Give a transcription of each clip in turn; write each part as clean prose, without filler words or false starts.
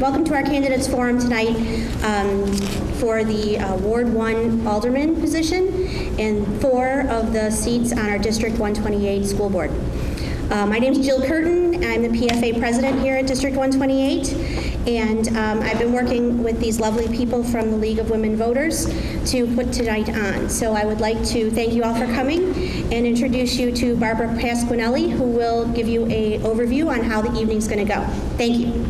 welcome to our candidates forum tonight for the Ward 1 Alderman position and 4 of the seats on our District 128 school board. My name is Jill Curtin. I'm the PFA president here at District 128, and I've been working with these lovely people from the League of Women Voters to put tonight on. So I would like to thank you all for coming and introduce you to Barbara Pasquinelli, who will give you an overview on how the evening's going to go. Thank you.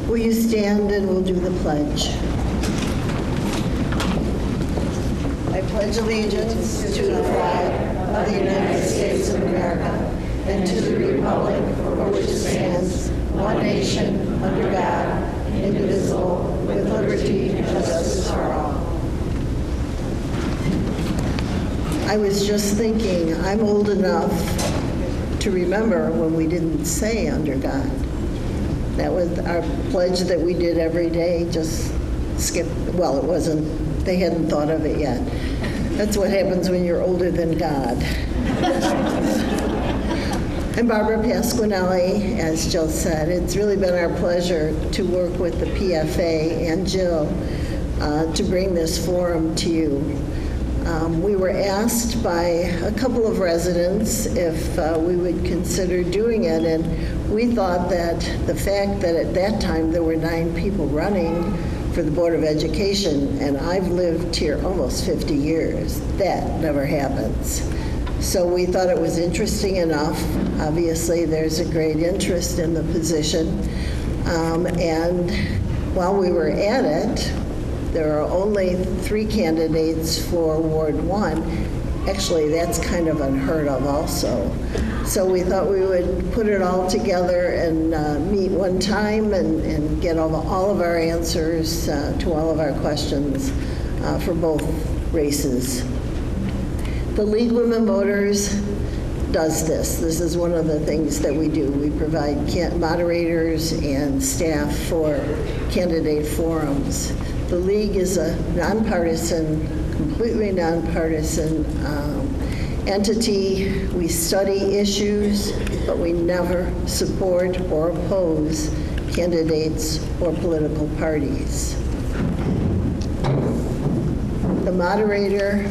Will you stand and we'll do the pledge? I pledge allegiance to the flag of the United States of America and to the republic for which it stands, one nation, under God, indivisible, with liberty and justice for all. I was just thinking, I'm old enough to remember when we didn't say under God. That was our pledge that we did every day, just skip, well, it wasn't, they hadn't thought of it yet. That's what happens when you're older than God. I'm Barbara Pasquinelli, as Jill said. It's really been our pleasure to work with the PFA and Jill to bring this forum to you. We were asked by a couple of residents if we would consider doing it, and we thought that the fact that at that time there were 9 people running for the Board of Education, and I've lived here almost 50 years, that never happens. So we thought it was interesting enough. Obviously, there's a great interest in the position. And while we were at it, there are only 3 candidates for Ward 1. Actually, that's kind of unheard of also. So we thought we would put it all together and meet one time and get all of our answers to all of our questions for both races. The League of Women Voters does this. This is one of the things that we do. We provide moderators and staff for candidate forums. The League is a nonpartisan, completely nonpartisan entity. We study issues, but we never support or oppose candidates or political parties. The moderator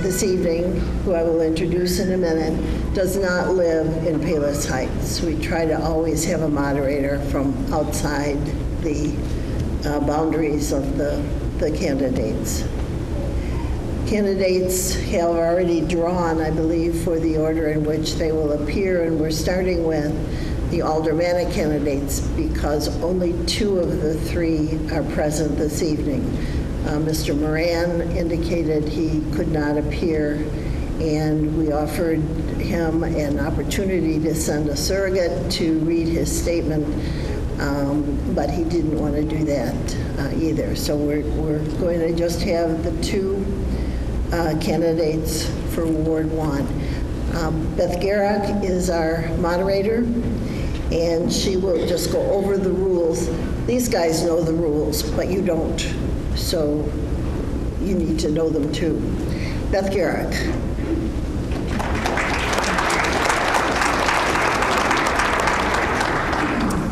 this evening, who I will introduce in a minute, does not live in Palos Heights. We try to always have a moderator from outside the boundaries of the candidates. Candidates have already drawn, I believe, for the order in which they will appear, and we're starting with the Aldermanic candidates because only 2 of the 3 are present this evening. Mr. Moran indicated he could not appear, and we offered him an opportunity to send a surrogate to read his statement, but he didn't want to do that either. So we're going to just have the 2 candidates for Ward 1. Beth Garrick is our moderator, and she will just go over the rules. These guys know the rules, but you don't, so you need to know them too. Beth Garrick.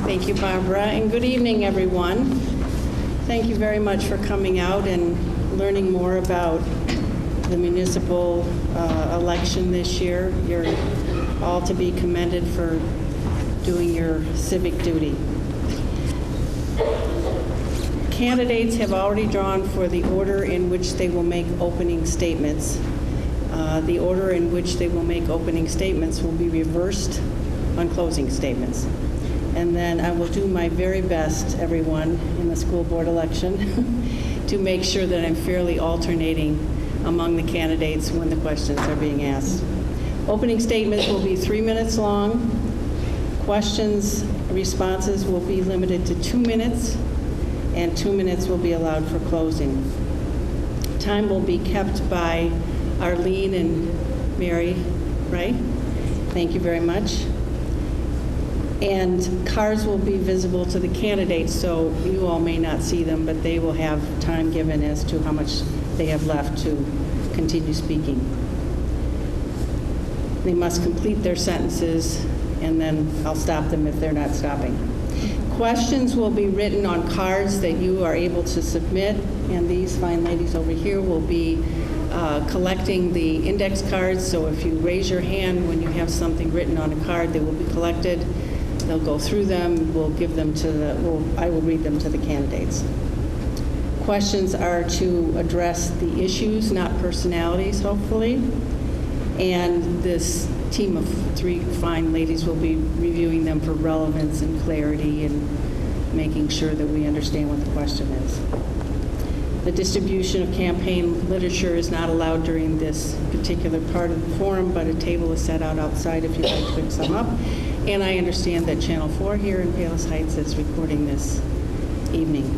Thank you, Barbara, and good evening, everyone. Thank you very much for coming out and learning more about the municipal election this year. You're all to be commended for doing your civic duty. Candidates have already drawn for the order in which they will make opening statements. The order in which they will make opening statements will be reversed on closing statements. And then I will do my very best, everyone, in the school board election to make sure that I'm fairly alternating among the candidates when the questions are being asked. Opening statements will be 3 minutes long. Questions, responses will be limited to 2 minutes, and 2 minutes will be allowed for closing. Time will be kept by Arlene and Mary, right? Thank you very much. And cards will be visible to the candidates, so you all may not see them, but they will have time given as to how much they have left to continue speaking. They must complete their sentences, and then I'll stop them if they're not stopping. Questions will be written on cards that you are able to submit, and these fine ladies over here will be collecting the index cards. So if you raise your hand when you have something written on a card, they will be collected. They'll go through them. We'll give them to I will read them to the candidates. Questions are to address the issues, not personalities, hopefully. And this team of 3 fine ladies will be reviewing them for relevance and clarity and making sure that we understand what the question is. The distribution of campaign literature is not allowed during this particular part of the forum, but a table is set out outside if you'd like to pick some up. And I understand that Channel 4 here in Palos Heights is recording this evening.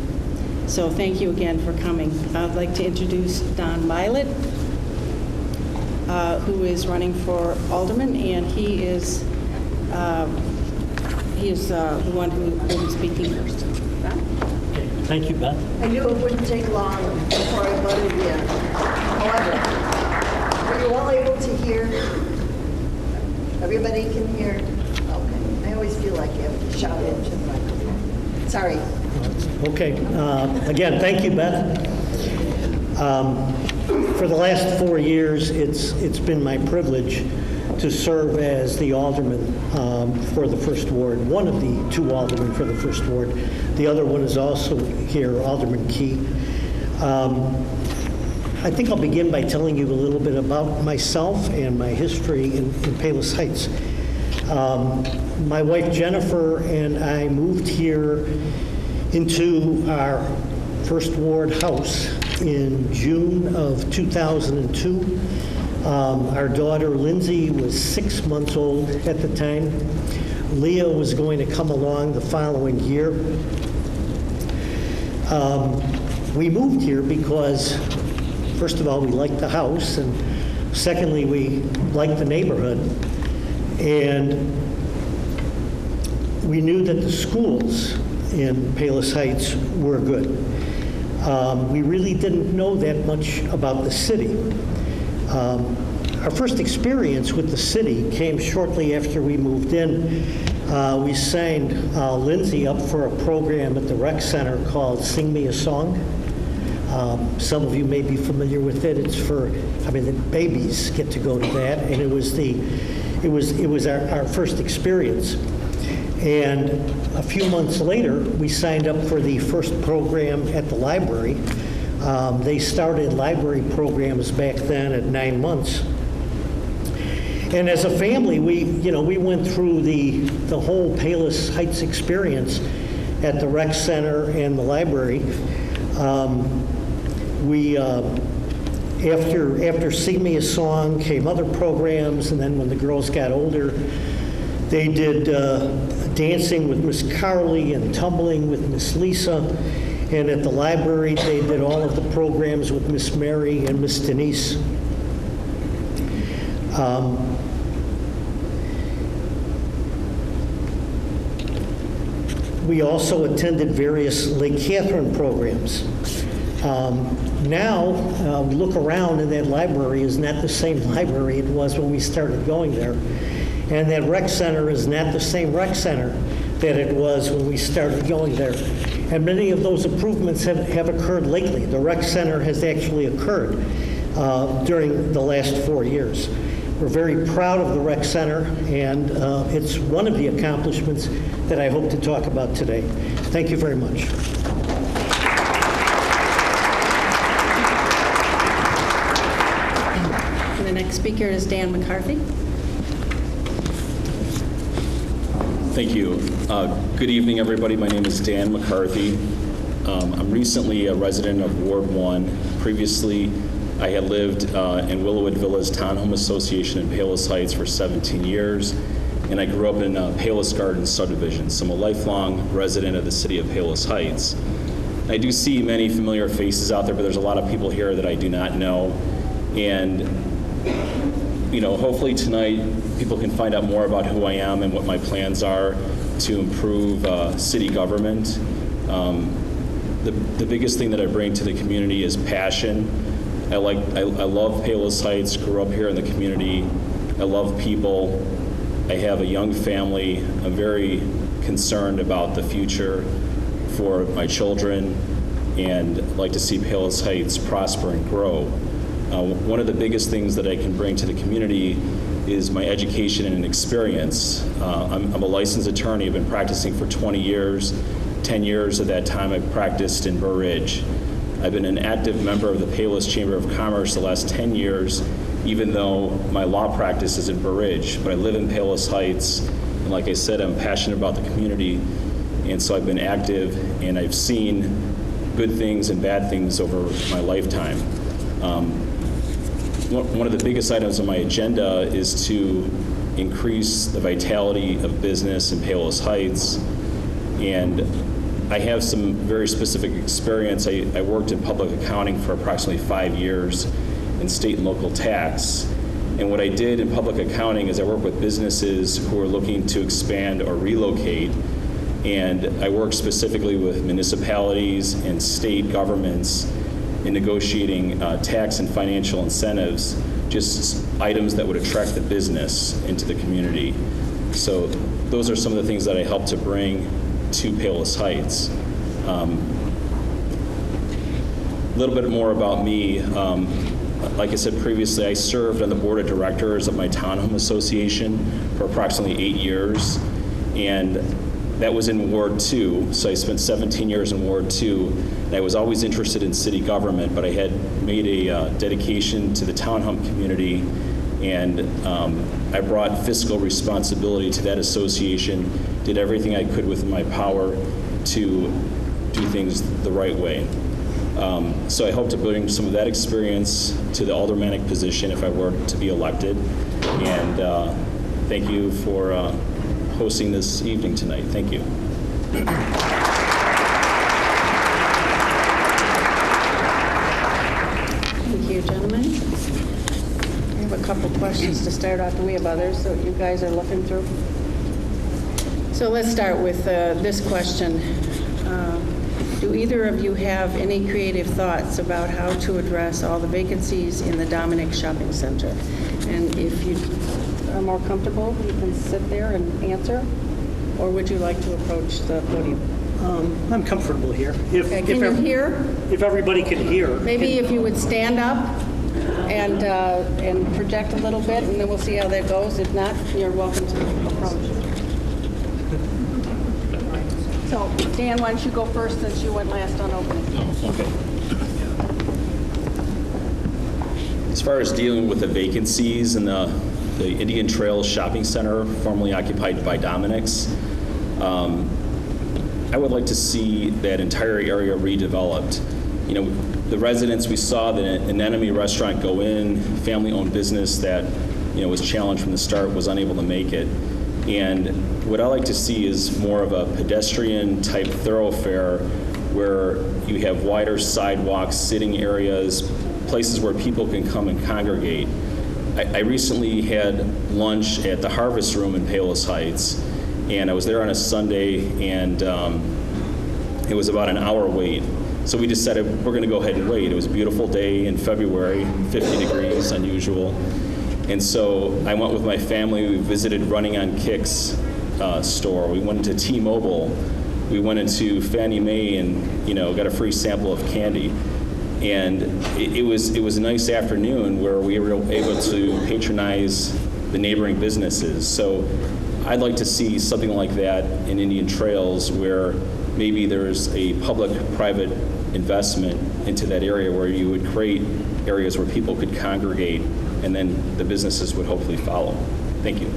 So thank you again for coming. I'd like to introduce Don Violet, who is running for Alderman, and he is the one who will be speaking first. Don? Thank you, Beth. I knew it wouldn't take long before I voted in. However, were you all able to hear? Everybody can hear? Okay. I always feel like you have to shout into the microphone. Sorry. Okay. Again, thank you, Beth. For the last 4 years, it's been my privilege to serve as the alderman for the First Ward, one of the 2 aldermen for the First Ward. The other one is also here, Alderman Key. I think I'll begin by telling you a little bit about myself and my history in Palos Heights. My wife Jennifer and I moved here into our First Ward house in June of 2002. Our daughter Lindsay was 6 months old at the time. Leah was going to come along the following year. We moved here because, first of all, we liked the house, and secondly, we liked the neighborhood. And we knew that the schools in Palos Heights were good. We really didn't know that much about the city. Our first experience with the city came shortly after we moved in. We signed Lindsay up for a program at the rec center called Sing Me a Song. Some of you may be familiar with it. It's for, the babies get to go to that, and it was our first experience. And a few months later, we signed up for the first program at the library. They started library programs back then at 9 months. And as a family, we went through the whole Palos Heights experience at the rec center and the library. After Sing Me a Song came other programs, and then when the girls got older, they did dancing with Miss Carly and tumbling with Miss Lisa. And at the library, they did all of the programs with Miss Mary and Miss Denise. We also attended various Lake Catherine programs. Now, we look around and that library is not the same library it was when we started going there. And that rec center is not the same rec center that it was when we started going there. And many of those improvements have occurred lately. The rec center has actually occurred during the last 4 years. We're very proud of the rec center, and it's one of the accomplishments that I hope to talk about today. Thank you very much. And the next speaker is Dan McCarthy. Thank you. Good evening, everybody. My name is Dan McCarthy. I'm recently a resident of Ward 1. Previously, I had lived in Willowwood Villas Townhome Association in Palos Heights for 17 years, and I grew up in Palos Gardens subdivision, so I'm a lifelong resident of the city of Palos Heights. I do see many familiar faces out there, but there's a lot of people here that I do not know, and hopefully tonight people can find out more about who I am and what my plans are to improve city government. The biggest thing that I bring to the community is passion. I love Palos Heights, grew up here in the community, I love people. I have a young family. I'm very concerned about the future for my children and I'd like to see Palos Heights prosper and grow. One of the biggest things that I can bring to the community is my education and experience. I'm a licensed attorney. I've been practicing for 20 years. 10 years of that time I've practiced in Burr Ridge. I've been an active member of the Palos Chamber of Commerce the last 10 years, even though my law practice is in Burr Ridge. But I live in Palos Heights, and like I said, I'm passionate about the community, and so I've been active, and I've seen good things and bad things over my lifetime. One of the biggest items on my agenda is to increase the vitality of business in Palos Heights, and I have some very specific experience. I worked in public accounting for approximately 5 years in state and local tax. And what I did in public accounting is I worked with businesses who are looking to expand or relocate. And I worked specifically with municipalities and state governments in negotiating tax and financial incentives, just items that would attract the business into the community. So those are some of the things that I helped to bring to Palos Heights. A little bit more about me. Like I said previously, I served on the board of directors of my townhome association for approximately 8 years, and that was in Ward 2, so I spent 17 years in Ward 2. And I was always interested in city government, but I had made a dedication to the townhome community, and I brought fiscal responsibility to that association, did everything I could within my power to do things the right way. So I hope to bring some of that experience to the Aldermanic position if I were to be elected. And thank you for hosting this evening tonight. Thank you. Thank you, gentlemen. I have a couple questions to start off. Do we have others that you guys are looking through? So let's start with this question. Do either of you have any creative thoughts about how to address all the vacancies in the Dominic Shopping Center? And if you are more comfortable, you can sit there and answer, or would you like to approach the podium? I'm comfortable here. Okay, can you hear? If everybody can hear. Maybe if you would stand up and project a little bit, and then we'll see how that goes. If not, you're welcome to approach. So, Dan, why don't you go first since you went last on opening? Okay. As far as dealing with the vacancies in the Indian Trails Shopping Center, formerly occupied by Dominic's, I would like to see that entire area redeveloped. You know, the residents, we saw the Anemone restaurant go in, family-owned business that, you know, was challenged from the start, was unable to make it. And what I like to see is more of a pedestrian-type thoroughfare where you have wider sidewalks, sitting areas, places where people can come and congregate. I recently had lunch at the Harvest Room in Palos Heights, and I was there on a Sunday, and it was about an hour wait. So we decided we're going to go ahead and wait. It was a beautiful day in February, 50 degrees, unusual. And so I went with my family. We visited Running on Kicks store. We went into T-Mobile. We went into Fannie Mae and, you know, got a free sample of candy. And it was a nice afternoon where we were able to patronize the neighboring businesses. So I'd like to see something like that in Indian Trails where maybe there's a public-private investment into that area where you would create areas where people could congregate, and then the businesses would hopefully follow. Thank you.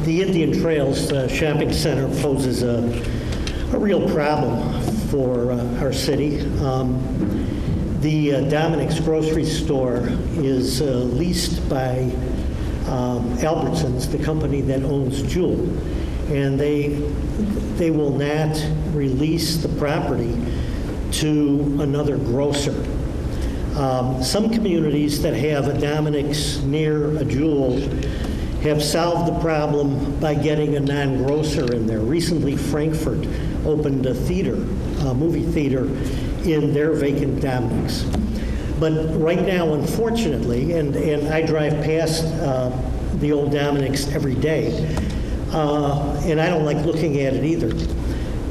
The Indian Trails Shopping Center poses a real problem for our city. The Dominic's grocery store is leased by Albertsons, the company that owns Jewel, and they will not release the property to another grocer. Some communities that have a Dominic's near a Jewel have solved the problem by getting a non-grocer in there. Recently, Frankfurt opened a theater, a movie theater, in their vacant Dominic's. But right now, unfortunately, and I drive past the old Dominic's every day, and I don't like looking at it either.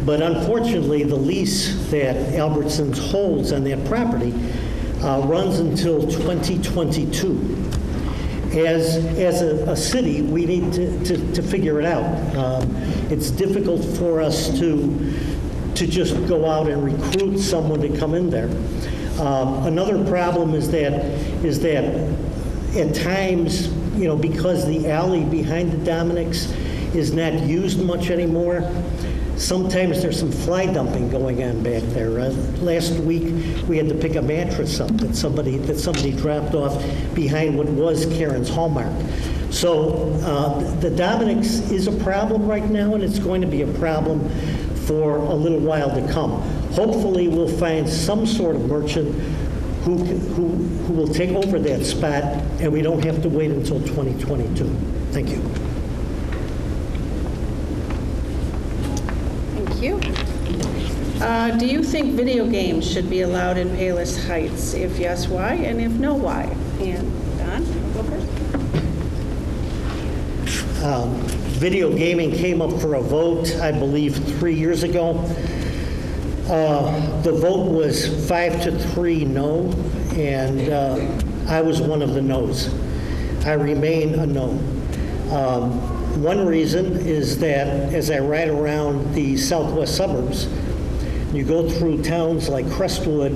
But unfortunately, the lease that Albertsons holds on that property runs until 2022. As a city, we need to figure it out. It's difficult for us to just go out and recruit someone to come in there. Another problem is that at times, because the alley behind the Dominic's is not used much anymore, sometimes there's some fly dumping going on back there. Last week, we had to pick a mattress up that somebody dropped off behind what was Karen's Hallmark. So the Dominic's is a problem right now, and it's going to be a problem for a little while to come. Hopefully, we'll find some sort of merchant who will take over that spot, and we don't have to wait until 2022. Thank you. Thank you. Do you think video games should be allowed in Palos Heights? If yes, why? And if no, why? And Don, go first. Video gaming came up for a vote, I believe, 3 years ago. The vote was 5-3 no, and I was one of the no's. I remain a no. One reason is that as I ride around the southwest suburbs, you go through towns like Crestwood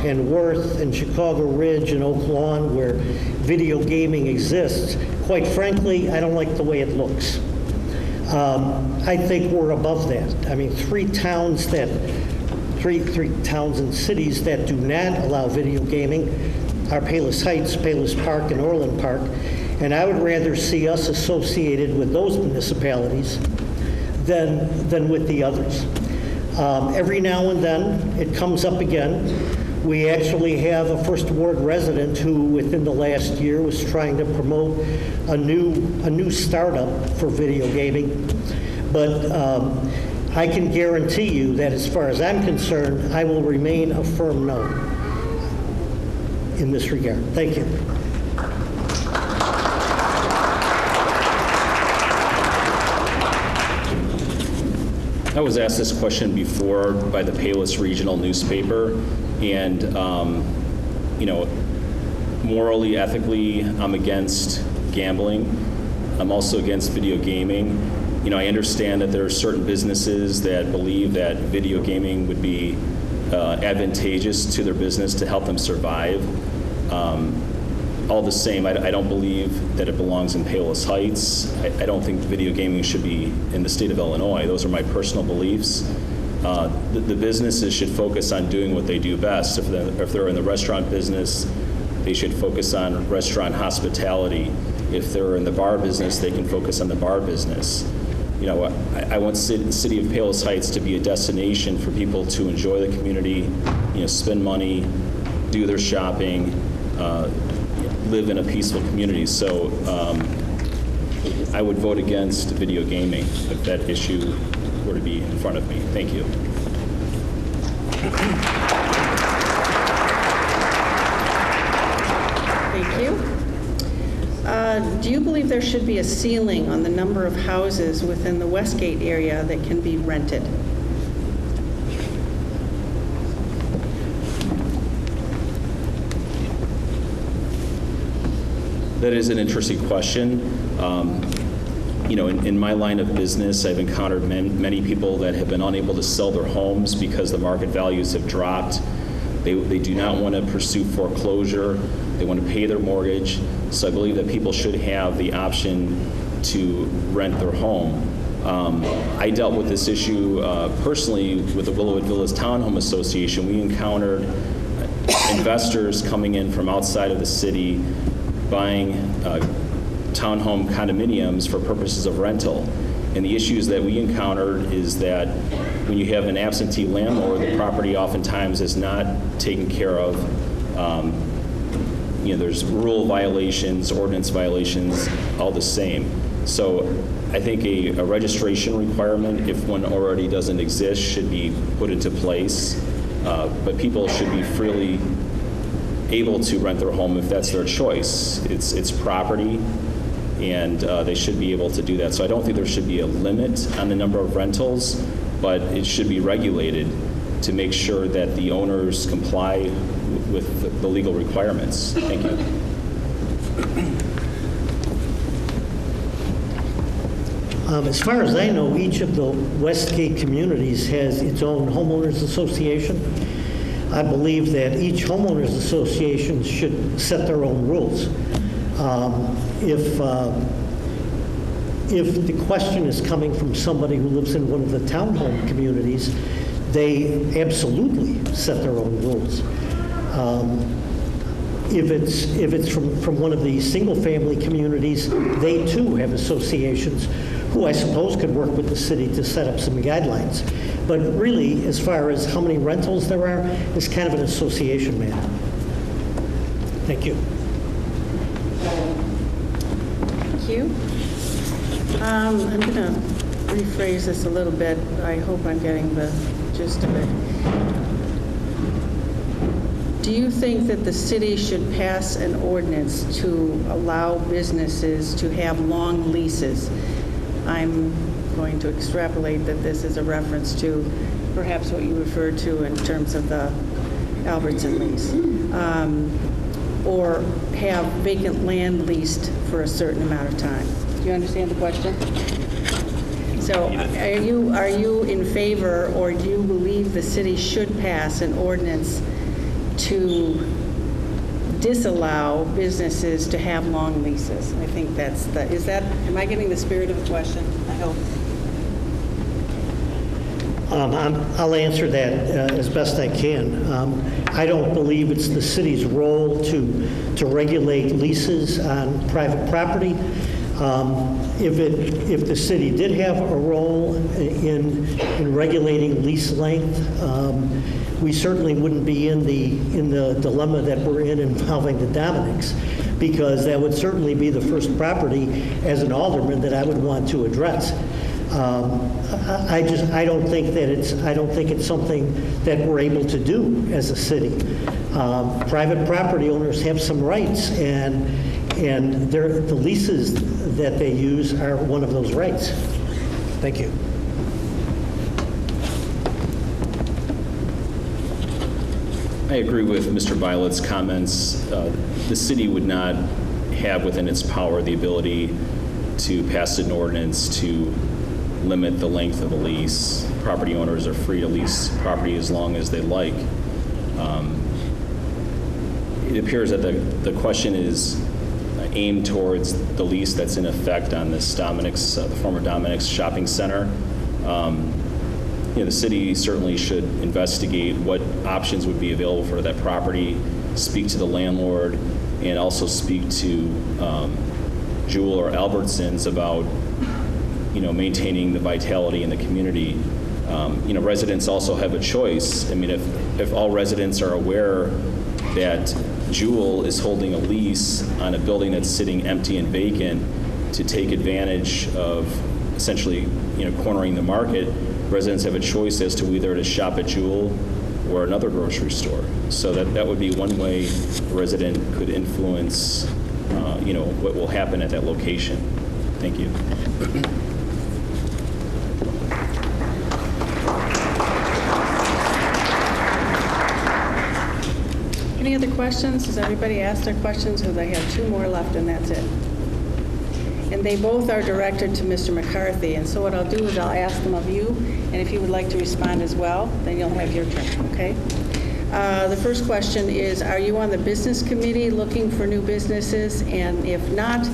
and Worth and Chicago Ridge and Oak Lawn where video gaming exists. Quite frankly, I don't like the way it looks. I think we're above that. I mean, three towns and cities that do not allow video gaming are Palos Heights, Palos Park, and Orland Park. And I would rather see us associated with those municipalities than with the others. Every now and then, it comes up again. We actually have a First Ward resident who, within the last year, was trying to promote a new startup for video gaming. But I can guarantee you that as far as I'm concerned, I will remain a firm no in this regard. Thank you. I was asked this question before by the Palos Regional newspaper, and morally, ethically, I'm against gambling. I'm also against video gaming. I understand that there are certain businesses that believe that video gaming would be advantageous to their business to help them survive. All the same, I don't believe that it belongs in Palos Heights. I don't think video gaming should be in the state of Illinois. Those are my personal beliefs. The businesses should focus on doing what they do best. If they're in the restaurant business, they should focus on restaurant hospitality. If they're in the bar business, they can focus on the bar business. I want the city of Palos Heights to be a destination for people to enjoy the community, spend money, do their shopping, live in a peaceful community. So I would vote against video gaming if that issue were to be in front of me. Thank you. Thank you. Do you believe there should be a ceiling on the number of houses within the Westgate area that can be rented? That is an interesting question. In my line of business, I've encountered many people that have been unable to sell their homes because the market values have dropped. They do not want to pursue foreclosure. They want to pay their mortgage. So I believe that people should have the option to rent their home. I dealt with this issue personally with the Willowwood Villas Townhome Association. We encountered investors coming in from outside of the city buying townhome condominiums for purposes of rental. And the issues that we encountered is that when you have an absentee landlord, the property oftentimes is not taken care of. There's rule violations, ordinance violations, all the same. So I think a registration requirement, if one already doesn't exist, should be put into place. But people should be freely able to rent their home if that's their choice. It's property, and they should be able to do that. So I don't think there should be a limit on the number of rentals, but it should be regulated to make sure that the owners comply with the legal requirements. Thank you. As far as I know, each of the Westgate communities has its own homeowners association. I believe that each homeowners association should set their own rules. If the question is coming from somebody who lives in one of the townhome communities, they absolutely set their own rules. If it's from one of the single-family communities, they too have associations who I suppose could work with the city to set up some guidelines. But really, as far as how many rentals there are, it's kind of an association matter. Thank you. Thank you. I'm going to rephrase this a little bit. I hope I'm getting the gist of it. Do you think that the city should pass an ordinance to allow businesses to have long leases? I'm going to extrapolate that this is a reference to perhaps what you referred to in terms of the Albertson lease, or have vacant land leased for a certain amount of time. Do you understand the question? So are you in favor, or do you believe the city should pass an ordinance to disallow businesses to have long leases? I think that's am I getting the spirit of the question? I hope. I'll answer that as best I can. I don't believe it's the city's role to regulate leases on private property. If the city did have a role in regulating lease length, we certainly wouldn't be in the dilemma that we're in involving the Dominics, because that would certainly be the first property as an alderman that I would want to address. I don't think it's something that we're able to do as a city. Private property owners have some rights, and the leases that they use are one of those rights. Thank you. I agree with Mr. Violet's comments. The city would not have within its power the ability to pass an ordinance to limit the length of a lease. Property owners are free to lease property as long as they like. It appears that the question is aimed towards the lease that's in effect on this Dominic's, the former Dominic's shopping center. The city certainly should investigate what options would be available for that property, speak to the landlord, and also speak to Jewel or Albertsons about maintaining the vitality in the community. Residents also have a choice. I mean, if all residents are aware that Jewel is holding a lease on a building that's sitting empty and vacant to take advantage of essentially, cornering the market, residents have a choice as to whether to shop at Jewel or another grocery store. So that would be one way a resident could influence, what will happen at that location. Thank you. Any other questions? Has everybody asked their questions? Because I have two more left, and that's it. And they both are directed to Mr. McCarthy. And so what I'll do is I'll ask them of you, and if you would like to respond as well, then you'll have your turn, okay? The first question is, are you on the business committee looking for new businesses? And if not,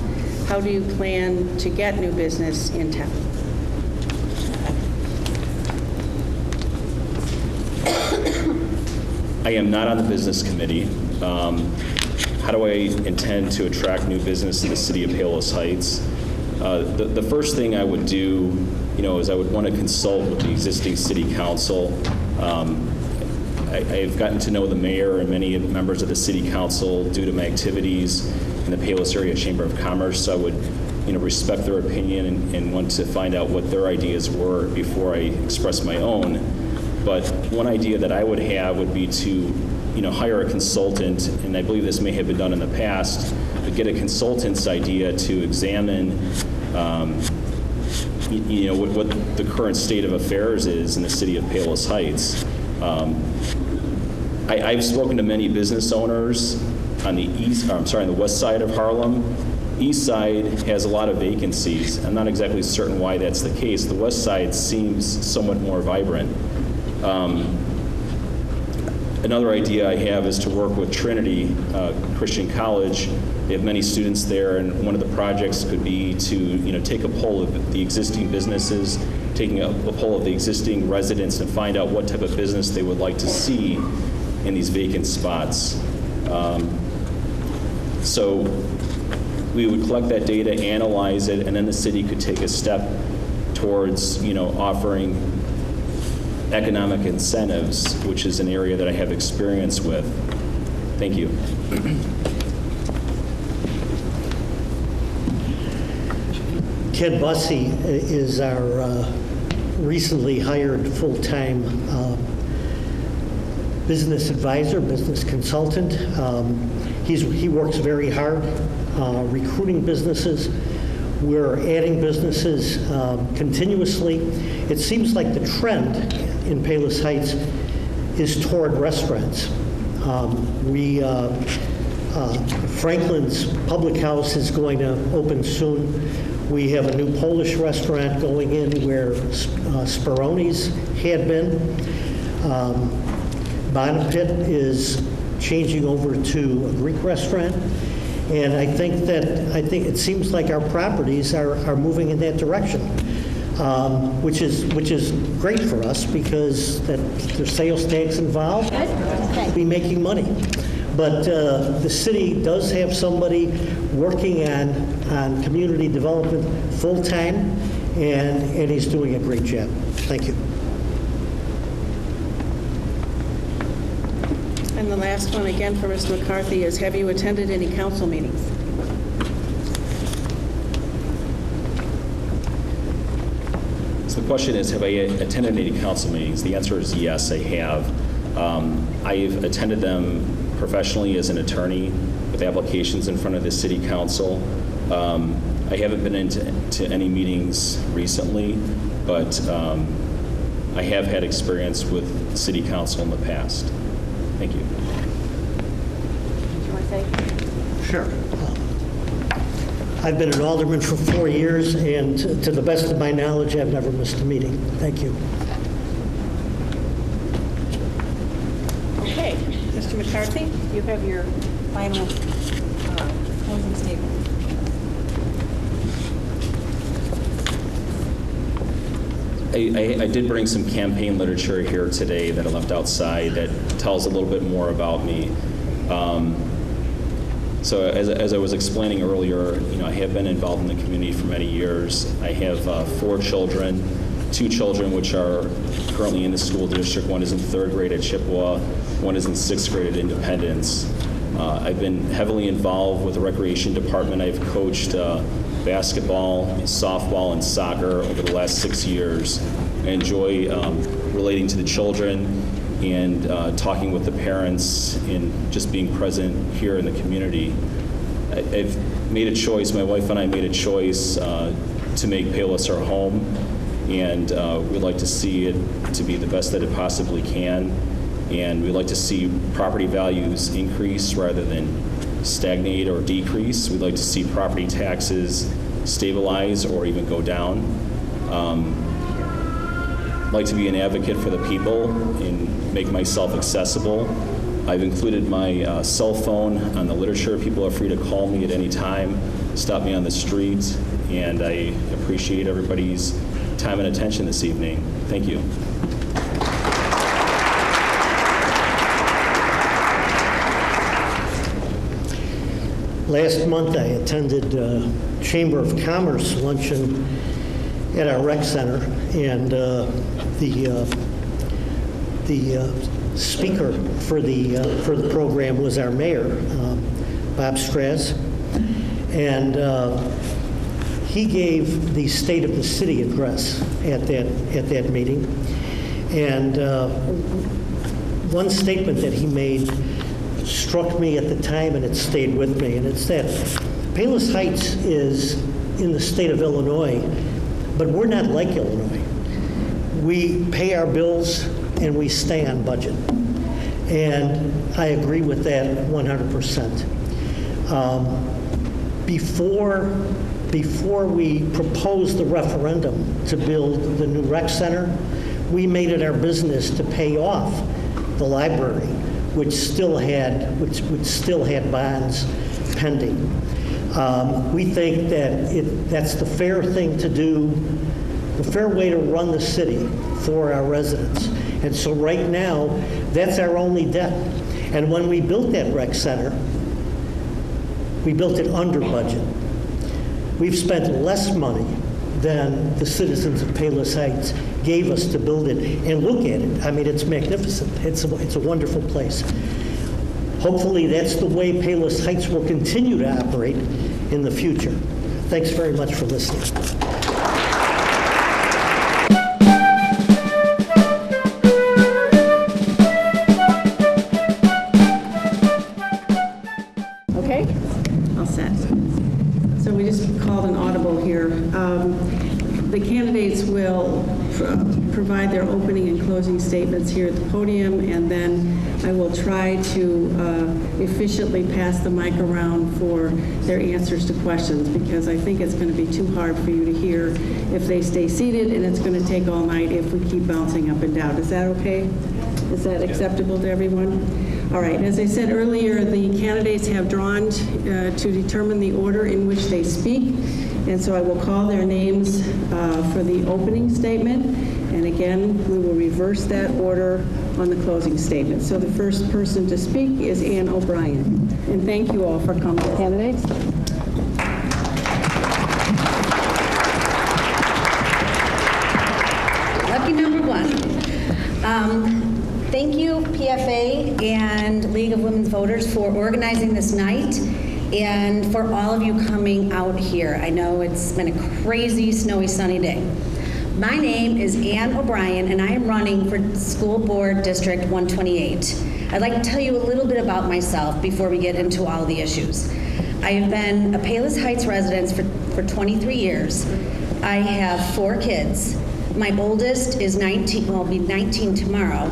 how do you plan to get new business in town? I am not on the business committee. How do I intend to attract new business to the city of Palos Heights? The first thing I would do, is I would want to consult with the existing city council. I've gotten to know the mayor and many members of the city council due to my activities in the Palos Area Chamber of Commerce. So I would, respect their opinion and want to find out what their ideas were before I express my own. But one idea that I would have would be to hire a consultant, and I believe this may have been done in the past, but get a consultant's idea to examine what the current state of affairs is in the city of Palos Heights. I've spoken to many business owners on the on the west side of Harlem. East side has a lot of vacancies. I'm not exactly certain why that's the case. The west side seems somewhat more vibrant. Another idea I have is to work with Trinity Christian College. They have many students there, and one of the projects could be to take a poll of the existing businesses, taking a poll of the existing residents, and find out what type of business they would like to see in these vacant spots. So we would collect that data, analyze it, and then the city could take a step towards offering economic incentives, which is an area that I have experience with. Thank you. Ted Bussey is our recently hired full-time business advisor, business consultant. He works very hard recruiting businesses. We're adding businesses continuously. It seems like the trend in Palos Heights is toward restaurants. Franklin's Public House is going to open soon. We have a new Polish restaurant going in where Speroni's had been. Bonapit is changing over to a Greek restaurant. And I think it seems like our properties are moving in that direction, which is great for us because there's sales tax involved. We'll be making money. But the city does have somebody working on community development full-time, and he's doing a great job. Thank you. And the last one, again, for Ms. McCarthy, is have you attended any council meetings? So the question is, have I attended any council meetings? The answer is yes, I have. I've attended them professionally as an attorney with applications in front of the city council. I haven't been into any meetings recently, but I have had experience with city council in the past. Thank you. Did you want to say? Sure. I've been an alderman for 4 years, and to the best of my knowledge, I've never missed a meeting. Thank you. Okay. Mr. McCarthy, you have your final closing statement. I did bring some campaign literature here today that I left outside that tells a little bit more about me. So as I was explaining earlier, I have been involved in the community for many years. I have 4 children, 2 children which are currently in the school district. One is in 3rd grade at Chippewa, one is in 6th grade at Independence. I've been heavily involved with the recreation department. I've coached basketball, softball, and soccer over the last 6 years. I enjoy relating to the children and talking with the parents and just being present here in the community. I've made a choice, my wife and I made a choice to make Palos our home, and we'd like to see it to be the best that it possibly can. And we'd like to see property values increase rather than stagnate or decrease. We'd like to see property taxes stabilize or even go down. I'd like to be an advocate for the people and make myself accessible. I've included my cell phone on the literature. People are free to call me at any time, stop me on the street, and I appreciate everybody's time and attention this evening. Thank you. Last month, I attended Chamber of Commerce luncheon at our rec center, and the speaker for the program was our mayor, Bob Straz, and he gave the State of the City address at that meeting, and one statement that he made struck me at the time, and it stayed with me, and it's that Palos Heights is in the state of Illinois, but we're not like Illinois. We pay our bills and we stay on budget. And I agree with that 100%. Before we proposed the referendum to build the new rec center, we made it our business to pay off the library, which still had bonds pending. We think that that's the fair thing to do, the fair way to run the city for our residents. And so right now, that's our only debt. And when we built that rec center, we built it under budget. We've spent less money than the citizens of Palos Heights gave us to build it. And look at it. I mean, it's magnificent. It's a wonderful place. Hopefully, that's the way Palos Heights will continue to operate in the future. Thanks very much for listening. Okay, all set. So we just called an audible here. The candidates will provide their opening and closing statements here at the podium, and then I will try to efficiently pass the mic around for their answers to questions, because I think it's going to be too hard for you to hear if they stay seated, and it's going to take all night if we keep bouncing up and down. Is that okay? Is that acceptable to everyone? All right, as I said earlier, the candidates have drawn to determine the order in which they speak, and so I will call their names for the opening statement, and again, we will reverse that order on the closing statement. So the first person to speak is Ann O'Brien, and thank you all for coming, candidates. Lucky number one. Thank you, PFA and League of Women's Voters, for organizing this night and for all of you coming out here. I know it's been a crazy, snowy, sunny day. My name is Ann O'Brien, and I am running for School Board District 128. I'd like to tell you a little bit about myself before we get into all the issues. I have been a Palos Heights resident for 23 years. I have 4 kids. My oldest is 19, well, will be 19 tomorrow,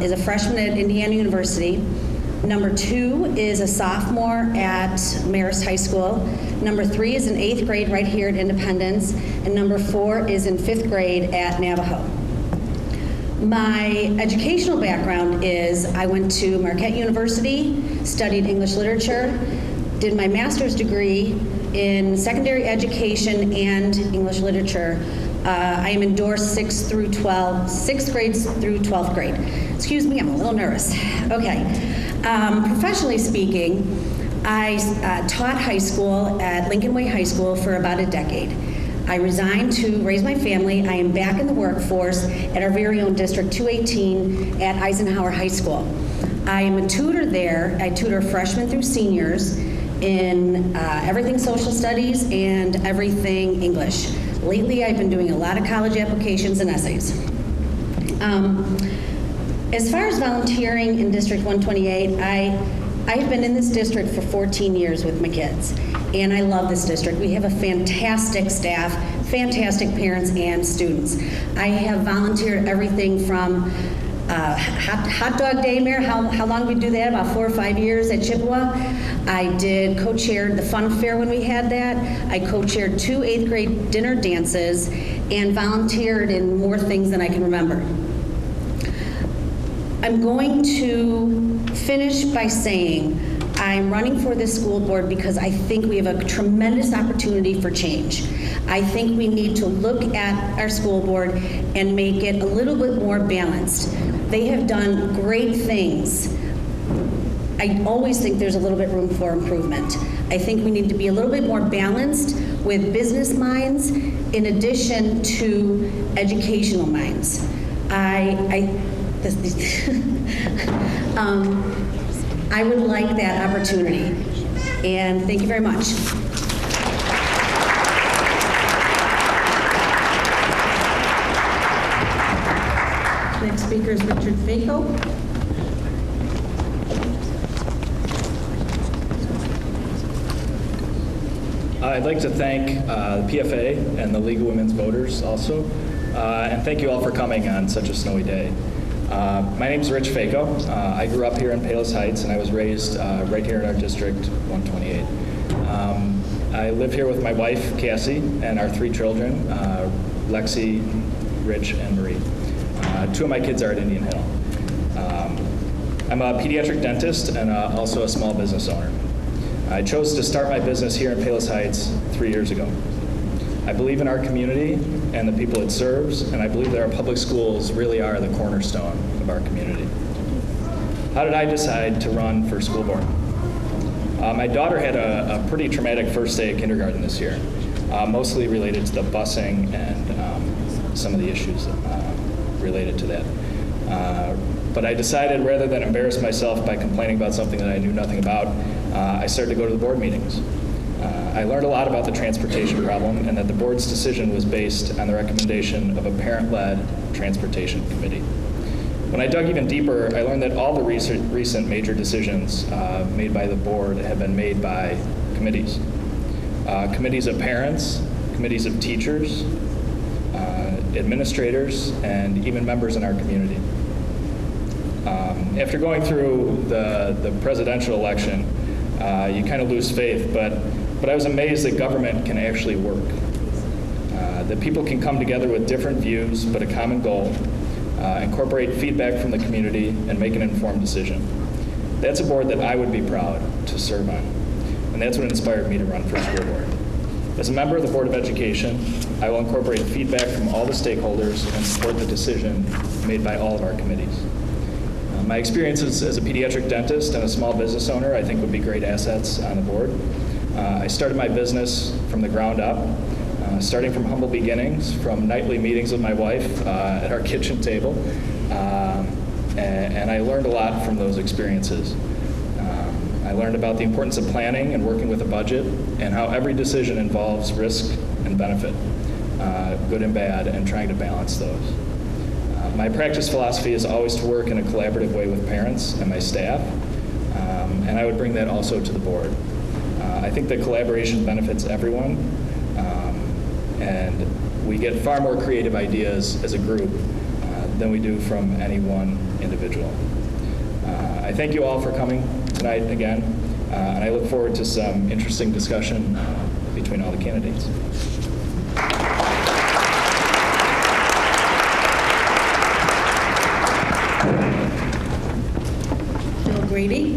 is a freshman at Indiana University. Number 2 is a sophomore at Marist High School. Number 3 is in 8th grade right here at Independence. And number 4 is in 5th grade at Navajo. My educational background is I went to Marquette University, studied English literature, did my master's degree in secondary education and English literature. I am endorsed 6th grades through 12th grade. Excuse me, I'm a little nervous. Okay. Professionally speaking, I taught high school at Lincoln Way High School for about a decade. I resigned to raise my family. I am back in the workforce at our very own District 218 at Eisenhower High School. I am a tutor there. I tutor freshmen through seniors in everything social studies and everything English. Lately, I've been doing a lot of college applications and essays. As far as volunteering in District 128, I've been in this district for 14 years with my kids, and I love this district. We have a fantastic staff, fantastic parents and students. I have volunteered everything from hot dog day, Mayor, how long did we do that? About 4 or 5 years at Chippewa. I did co-chaired the fun fair when we had that. I co-chaired 2 8th grade dinner dances and volunteered in more things than I can remember. I'm going to finish by saying I'm running for this school board because I think we have a tremendous opportunity for change. I think we need to look at our school board and make it a little bit more balanced. They have done great things. I always think there's a little bit room for improvement. I think we need to be a little bit more balanced with business minds in addition to educational minds. I would like that opportunity, and thank you very much. Next speaker is Richard Fako. I'd like to thank the PFA and the League of Women's Voters also, and thank you all for coming on such a snowy day. My name is Rich Fako. I grew up here in Palos Heights, and I was raised right here in our district, 128. I live here with my wife, Cassie, and our 3 children, Lexi, Rich, and Marie. 2 of my kids are at Indian Hill. I'm a pediatric dentist and also a small business owner. I chose to start my business here in Palos Heights 3 years ago. I believe in our community and the people it serves, and I believe that our public schools really are the cornerstone of our community. How did I decide to run for school board? My daughter had a pretty traumatic first day of kindergarten this year, mostly related to the busing and some of the issues related to that. But I decided, rather than embarrass myself by complaining about something that I knew nothing about, I started to go to the board meetings. I learned a lot about the transportation problem and that the board's decision was based on the recommendation of a parent-led transportation committee. When I dug even deeper, I learned that all the recent major decisions made by the board have been made by committees. Committees of parents, committees of teachers, administrators, and even members in our community. After going through the presidential election, you kind of lose faith, but I was amazed that government can actually work. That people can come together with different views but a common goal, incorporate feedback from the community, and make an informed decision. That's a board that I would be proud to serve on, and that's what inspired me to run for school board. As a member of the Board of Education, I will incorporate feedback from all the stakeholders and support the decision made by all of our committees. My experiences as a pediatric dentist and a small business owner I think would be great assets on the board. I started my business from the ground up, starting from humble beginnings, from nightly meetings with my wife at our kitchen table, and I learned a lot from those experiences. I learned about the importance of planning and working with a budget, and how every decision involves risk and benefit, good and bad, and trying to balance those. My practice philosophy is always to work in a collaborative way with parents and my staff, and I would bring that also to the board. I think that collaboration benefits everyone, and we get far more creative ideas as a group than we do from any one individual. I thank you all for coming tonight again, and I look forward to some interesting discussion between all the candidates. Grady.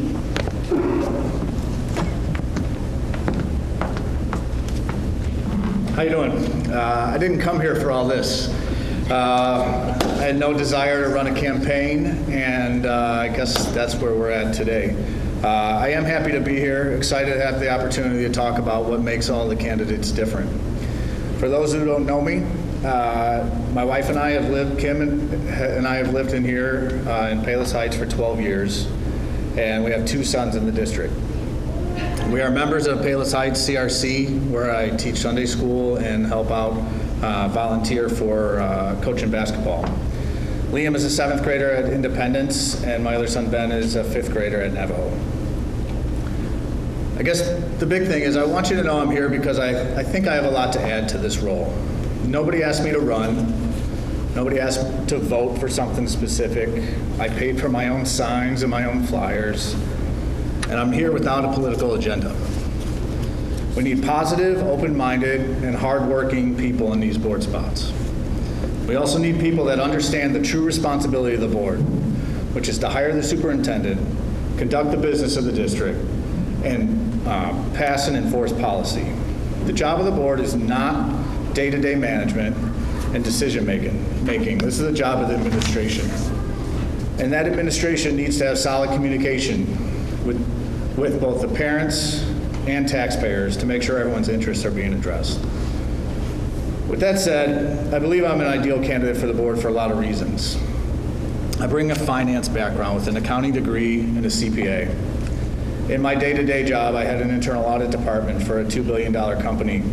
How you doing? I didn't come here for all this. I had no desire to run a campaign, and I guess that's where we're at today. I am happy to be here, excited to have the opportunity to talk about what makes all the candidates different. For those who don't know me, my wife and I have lived, Kim and I have lived in here in Palos Heights for 12 years. And we have 2 sons in the district. We are members of Palos Heights CRC, where I teach Sunday school and help out, volunteer for coaching basketball. Liam is a 7th grader at Independence, and my other son Ben is a 5th grader at Navajo. I guess the big thing is I want you to know I'm here because I think I have a lot to add to this role. Nobody asked me to run. Nobody asked to vote for something specific. I paid for my own signs and my own flyers, and I'm here without a political agenda. We need positive, open-minded, and hardworking people in these board spots. We also need people that understand the true responsibility of the board, which is to hire the superintendent, conduct the business of the district, and pass and enforce policy. The job of the board is not day-to-day management and decision-making. This is the job of the administration. And that administration needs to have solid communication with both the parents and taxpayers to make sure everyone's interests are being addressed. With that said, I believe I'm an ideal candidate for the board for a lot of reasons. I bring a finance background with an accounting degree and a CPA. In my day-to-day job, I had an internal audit department for a $2 billion company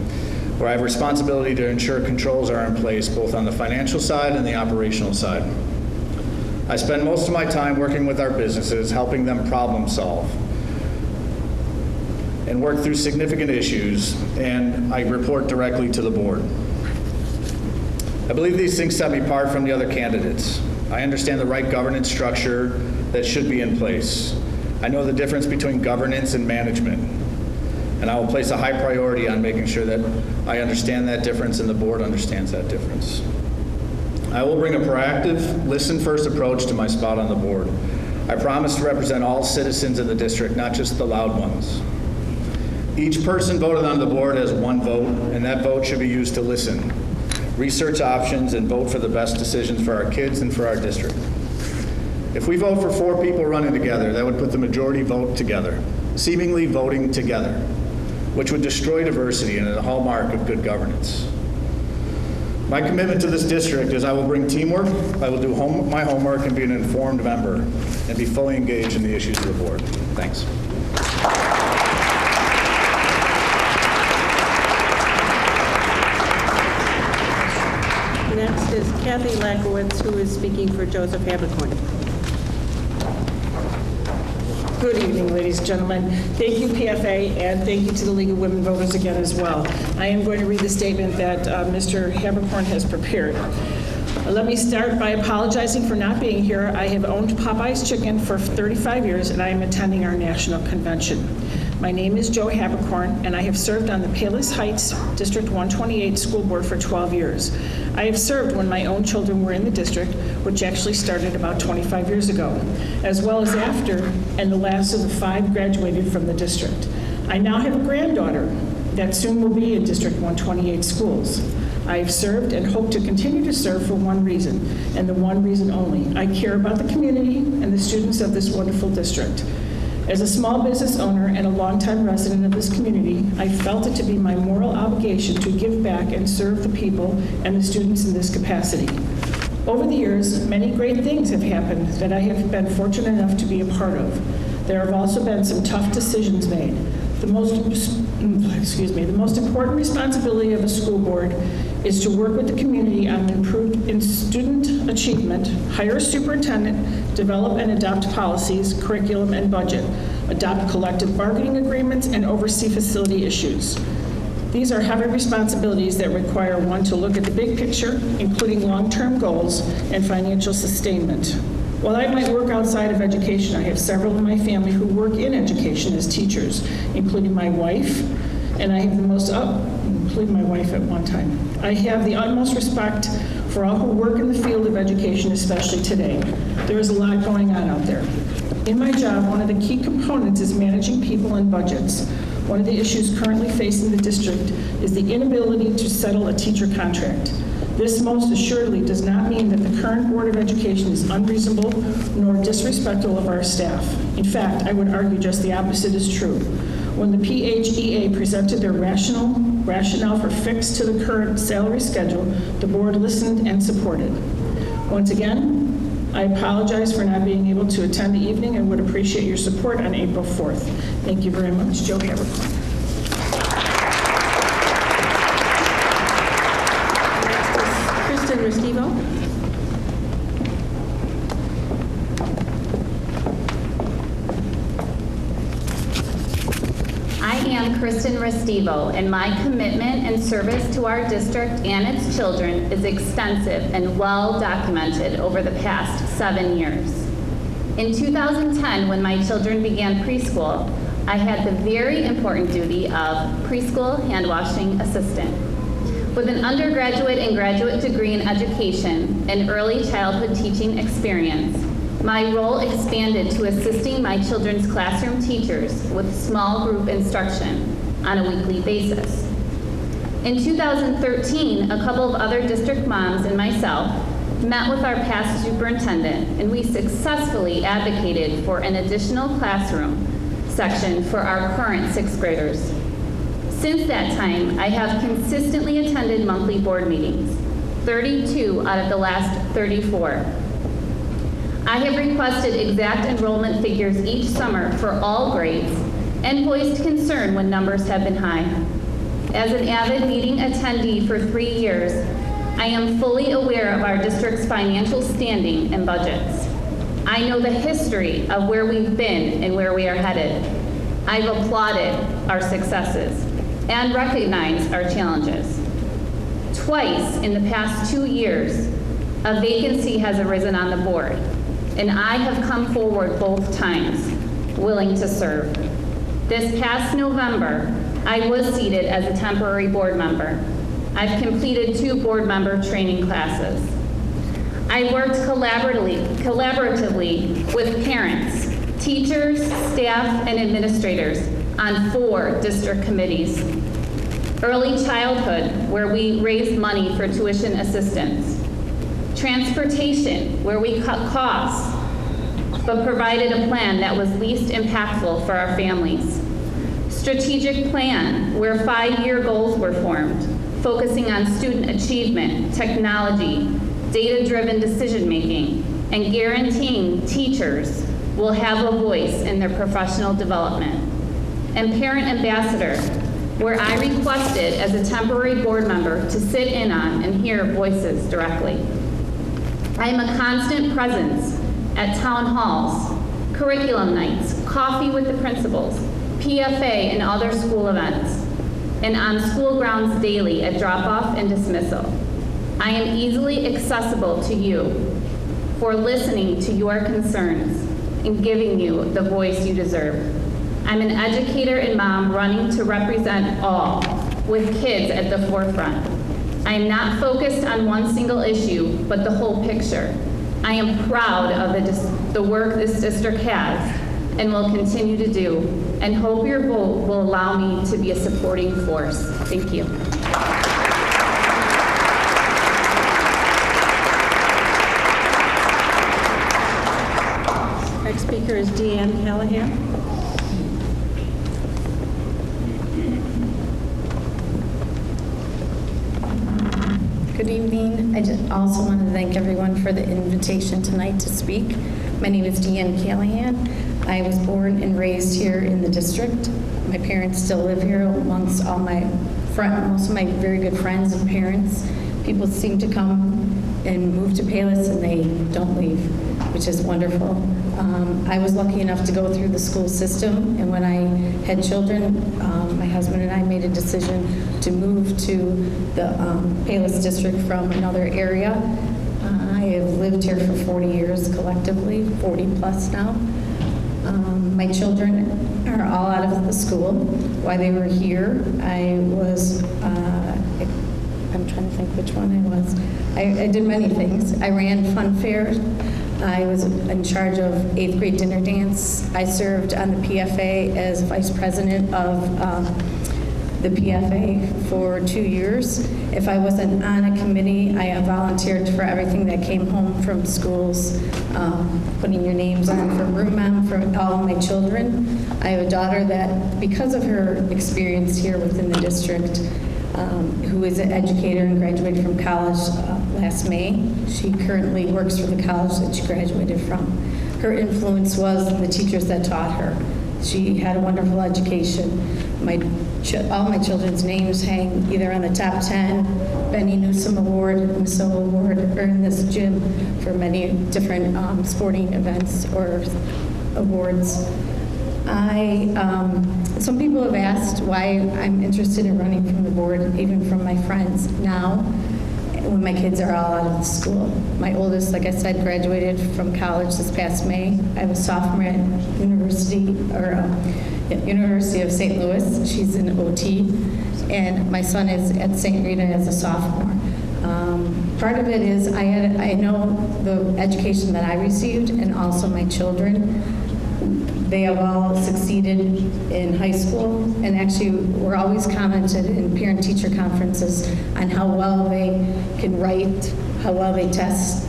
where I have responsibility to ensure controls are in place both on the financial side and the operational side. I spend most of my time working with our businesses, helping them problem solve and work through significant issues, and I report directly to the board. I believe these things set me apart from the other candidates. I understand the right governance structure that should be in place. I know the difference between governance and management, and I will place a high priority on making sure that I understand that difference and the board understands that difference. I will bring a proactive, listen-first approach to my spot on the board. I promise to represent all citizens in the district, not just the loud ones. Each person voted on the board has one vote, and that vote should be used to listen, research options, and vote for the best decisions for our kids and for our district. If we vote for 4 people running together, that would put the majority vote together, seemingly voting together, which would destroy diversity and is a hallmark of good governance. My commitment to this district is I will bring teamwork, I will do my homework and be an informed member and be fully engaged in the issues of the board. Thanks. Next is Kathy Lakowitz, who is speaking for Joseph Habercorn. Good evening, ladies and gentlemen. Thank you, PFA, and thank you to the League of Women Voters again as well. I am going to read the statement that Mr. Habercorn has prepared. Let me start by apologizing for not being here. I have owned Popeye's Chicken for 35 years, and I am attending our national convention. My name is Jo Habercorn, and I have served on the Palos Heights District 128 School Board for 12 years. I have served when my own children were in the district, which actually started about 25 years ago, as well as after, and the last of the 5 graduated from the district. I now have a granddaughter that soon will be in District 128 schools. I have served and hope to continue to serve for one reason, and the one reason only. I care about the community and the students of this wonderful district. As a small business owner and a longtime resident of this community, I felt it to be my moral obligation to give back and serve the people and the students in this capacity. Over the years, many great things have happened that I have been fortunate enough to be a part of. There have also been some tough decisions made. The most important responsibility of a school board is to work with the community on improved in student achievement, hire a superintendent, develop and adopt policies, curriculum, and budget, adopt collective bargaining agreements, and oversee facility issues. These are heavy responsibilities that require one to look at the big picture, including long-term goals and financial sustainment. While I might work outside of education, I have several in my family who work in education as teachers, including my wife, and I have the most, including my wife at one time. I have the utmost respect for all who work in the field of education, especially today. There is a lot going on out there. In my job, one of the key components is managing people and budgets. One of the issues currently facing the district is the inability to settle a teacher contract. This most assuredly does not mean that the current Board of Education is unreasonable nor disrespectful of our staff. In fact, I would argue just the opposite is true. When the PHEA presented their rationale for fix to the current salary schedule, the board listened and supported. Once again, I apologize for not being able to attend the evening and would appreciate your support on April 4th. Thank you very much. Jo Habercorn. Kristen Restivo, and my commitment and service to our district and its children is extensive and well documented over the past 7 years. In 2010, when my children began preschool, I had the very important duty of preschool hand washing assistant. With an undergraduate and graduate degree in education and early childhood teaching experience, my role expanded to assisting my children's classroom teachers with small group instruction on a weekly basis. In 2013, a couple of other district moms and myself met with our past superintendent, and we successfully advocated for an additional classroom section for our current 6th graders. Since that time, I have consistently attended monthly board meetings, 32 out of the last 34. I have requested exact enrollment figures each summer for all grades and voiced concern when numbers have been high. As an avid meeting attendee for 3 years, I am fully aware of our district's financial standing and budgets. I know the history of where we've been and where we are headed. I've applauded our successes and recognized our challenges. Twice in the past 2 years, a vacancy has arisen on the board, and I have come forward both times, willing to serve. This past November, I was seated as a temporary board member. I've completed 2 board member training classes. I worked collaboratively with parents, teachers, staff, and administrators on 4 district committees. Early childhood, where we raised money for tuition assistance. Transportation, where we cut costs, but provided a plan that was least impactful for our families. Strategic plan, where 5-year goals were formed, focusing on student achievement, technology, data-driven decision-making, and guaranteeing teachers will have a voice in their professional development. And parent ambassador, where I requested as a temporary board member to sit in on and hear voices directly. I am a constant presence at town halls, curriculum nights, coffee with the principals, PFA and other school events, and on school grounds daily at drop-off and dismissal. I am easily accessible to you for listening to your concerns and giving you the voice you deserve. I'm an educator and mom running to represent all, with kids at the forefront. I am not focused on one single issue, but the whole picture. I am proud of the work this district has and will continue to do, and hope your vote will allow me to be a supporting force. Thank you. Next speaker is Deanne Callahan. Good evening. I just also want to thank everyone for the invitation tonight to speak. My name is Deanne Callahan. I was born and raised here in the district. My parents still live here amongst all my most of my very good friends and parents. People seem to come and move to Palos and they don't leave, which is wonderful. I was lucky enough to go through the school system, and when I had children, my husband and I made a decision to move to the Palos district from another area. I have lived here for 40 years collectively, 40 plus now. My children are all out of the school. While they were here, I was, I'm trying to think which one I was. I did many things. I ran fun fairs. I was in charge of 8th grade dinner dance. I served on the PFA as vice president of the PFA for 2 years. If I wasn't on a committee, I volunteered for everything that came home from schools, putting your names on for room mom for all of my children. I have a daughter that, because of her experience here within the district, who is an educator and graduated from college last May. She currently works for the college that she graduated from. Her influence was the teachers that taught her. She had a wonderful education. All my children's names hang either on the top 10, Benny Newsom Award, Misso Award, or in this gym for many different sporting events or awards. Some people have asked why I'm interested in running from the board, even from my friends now, when my kids are all out of the school. My oldest, like I said, graduated from college this past May. I was a sophomore at University of St. Louis. She's in OT. And my son is at St. Rita as a sophomore. Part of it is I know the education that I received, and also my children. They have all succeeded in high school, and actually we're always commented in parent-teacher conferences on how well they can write, how well they test,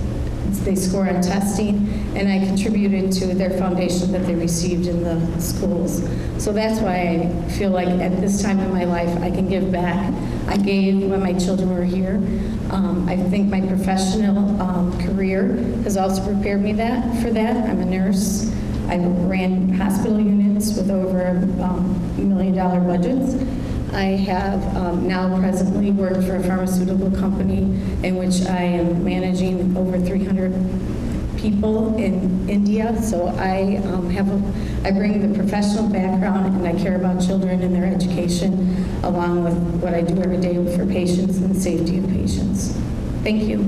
they score on testing, and I contributed to their foundation that they received in the schools. So that's why I feel like at this time in my life I can give back. I gave when my children were here. I think my professional career has also prepared me for that. I'm a nurse. I ran hospital units with over $1 million budgets. I have now presently worked for a pharmaceutical company in which I am managing over 300 people in India, so I bring the professional background and I care about children and their education along with what I do every day for patients and the safety of patients. Thank you.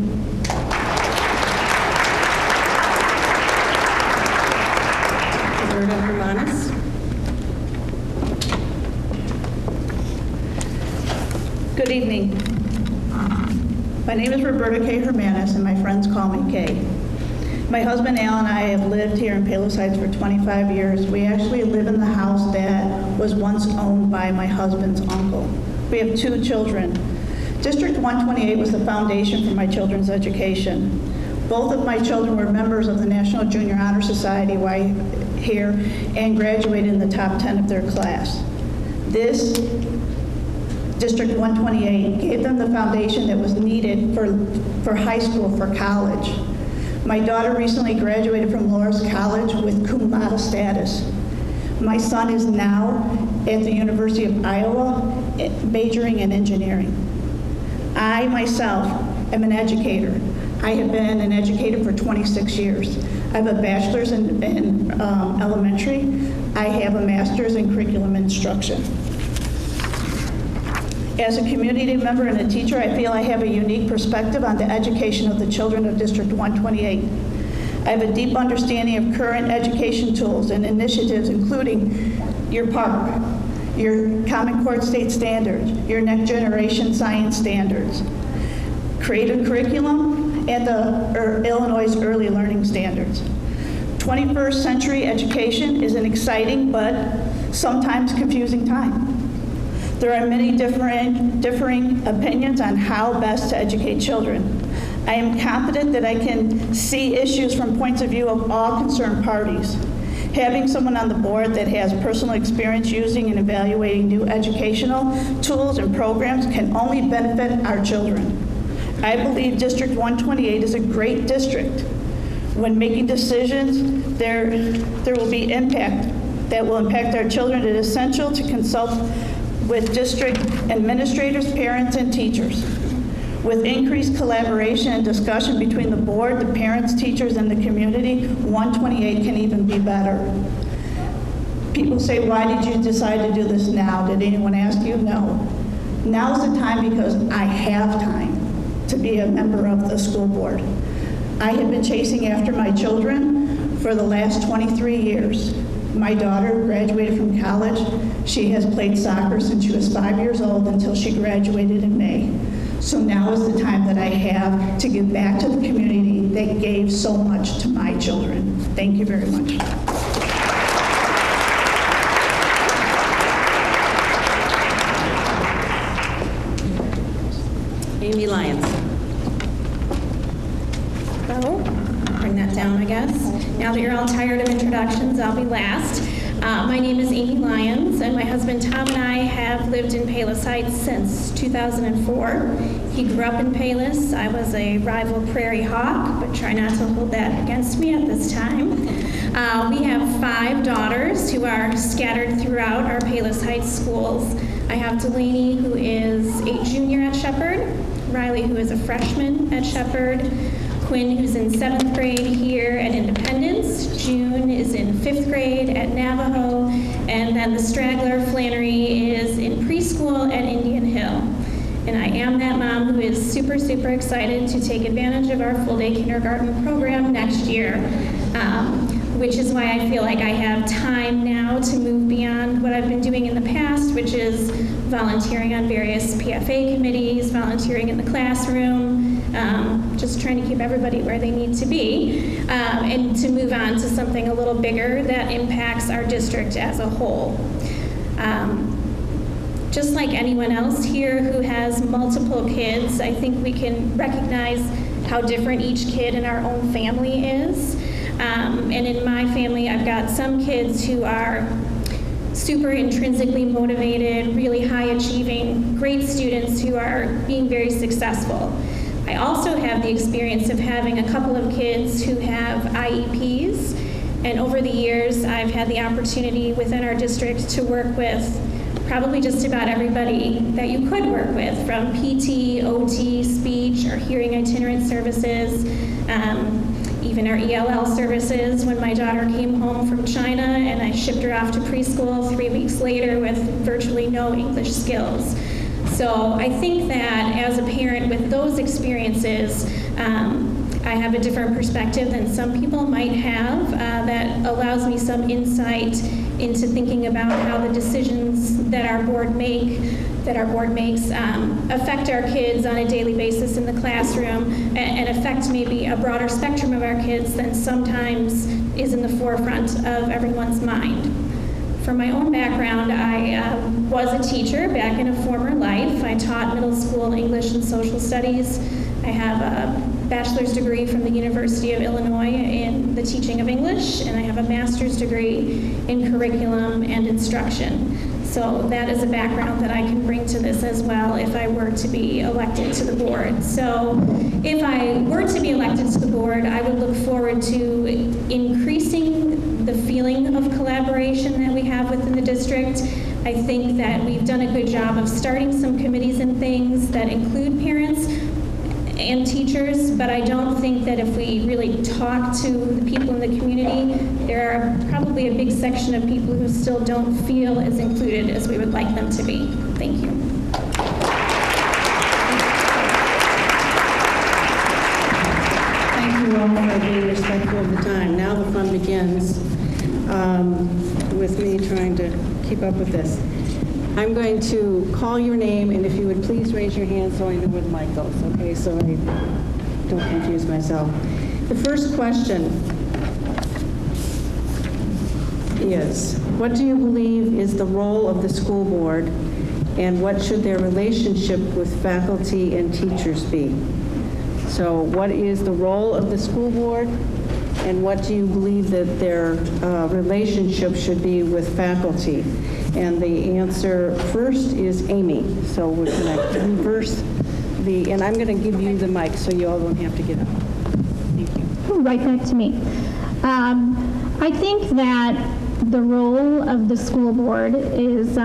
Roberta Hermanis. Good evening. My name is Roberta K. Hermanis, and my friends call me Kay. My husband Al and I have lived here in Palos Heights for 25 years. We actually live in the house that was once owned by my husband's uncle. We have 2 children. District 128 was the foundation for my children's education. Both of my children were members of the National Junior Honor Society while here and graduated in the top 10 of their class. This District 128 gave them the foundation that was needed for high school, for college. My daughter recently graduated from Loras College with cum laude status. My son is now at the University of Iowa majoring in engineering. I myself am an educator. I have been an educator for 26 years. I have a bachelor's in elementary. I have a master's in curriculum instruction. As a community member and a teacher, I feel I have a unique perspective on the education of the children of District 128. I have a deep understanding of current education tools and initiatives, including your PARC, your Common Core State Standards, your Next Generation Science Standards, Creative Curriculum, and the Illinois Early Learning Standards. 21st century education is an exciting but sometimes confusing time. There are many differing opinions on how best to educate children. I am confident that I can see issues from points of view of all concerned parties. Having someone on the board that has personal experience using and evaluating new educational tools and programs can only benefit our children. I believe District 128 is a great district. When making decisions, there will be impact that will impact our children. It is essential to consult with district administrators, parents, and teachers. With increased collaboration and discussion between the board, the parents, teachers, and the community, 128 can even be better. People say, why did you decide to do this now? Did anyone ask you? No. Now's the time because I have time to be a member of the school board. I have been chasing after my children for the last 23 years. My daughter graduated from college. She has played soccer since she was 5 years old until she graduated in May. So now is the time that I have to give back to the community that gave so much to my children. Thank you very much. Amy Lyons. So, bring that down, I guess. Now that you're all tired of introductions, I'll be last. My name is Amy Lyons, and my husband Tom and I have lived in Palos Heights since 2004. He grew up in Palos. I was a rival Prairie Hawk, but try not to hold that against me at this time. We have 5 daughters who are scattered throughout our Palos Heights schools. I have Delaney, who is a junior at Shepherd, Riley, who is a freshman at Shepherd, Quinn, who's in 7th grade here at Independence, June is in 5th grade at Navajo, and then the straggler, Flannery, is in preschool at Indian Hill. And I am that mom who is super, super excited to take advantage of our full-day kindergarten program next year, which is why I feel like I have time now to move beyond what I've been doing in the past, which is volunteering on various PFA committees, volunteering in the classroom, just trying to keep everybody where they need to be, and to move on to something a little bigger that impacts our district as a whole. Just like anyone else here who has multiple kids, I think we can recognize how different each kid in our own family is. And in my family, I've got some kids who are super intrinsically motivated, really high achieving, great students who are being very successful. I also have the experience of having a couple of kids who have IEPs, and over the years, I've had the opportunity within our district to work with probably just about everybody that you could work with, from PT, OT, speech, or hearing itinerant services, even our ELL services when my daughter came home from China and I shipped her off to preschool 3 weeks later with virtually no English skills. So I think that as a parent with those experiences, I have a different perspective than some people might have that allows me some insight into thinking about how the decisions that our board makes affect our kids on a daily basis in the classroom and affect maybe a broader spectrum of our kids than sometimes is in the forefront of everyone's mind. For my own background, I was a teacher back in a former life. I taught middle school English and social studies. I have a bachelor's degree from the University of Illinois in the teaching of English, and I have a master's degree in curriculum and instruction. So that is a background that I can bring to this as well if I were to be elected to the board. So if I were to be elected to the board, I would look forward to increasing the feeling of collaboration that we have within the district. I think that we've done a good job of starting some committees and things that include parents and teachers, but I don't think that if we really talk to the people in the community, there are probably a big section of people who still don't feel as included as we would like them to be. Thank you. Thank you all for being respectful of the time. Now the fun begins with me trying to keep up with this. I'm going to call your name, and if you would please raise your hand so I know where the mic goes, okay, so I don't confuse myself. The first question is, what do you believe is the role of the school board, and what should their relationship with faculty and teachers be? So what is the role of the school board, and what do you believe that their relationship should be with faculty? And the answer first is Amy. So we're going to reverse and I'm going to give you the mic so you all don't have to get up. Thank you. Right back to me. I think that the role of the school board is,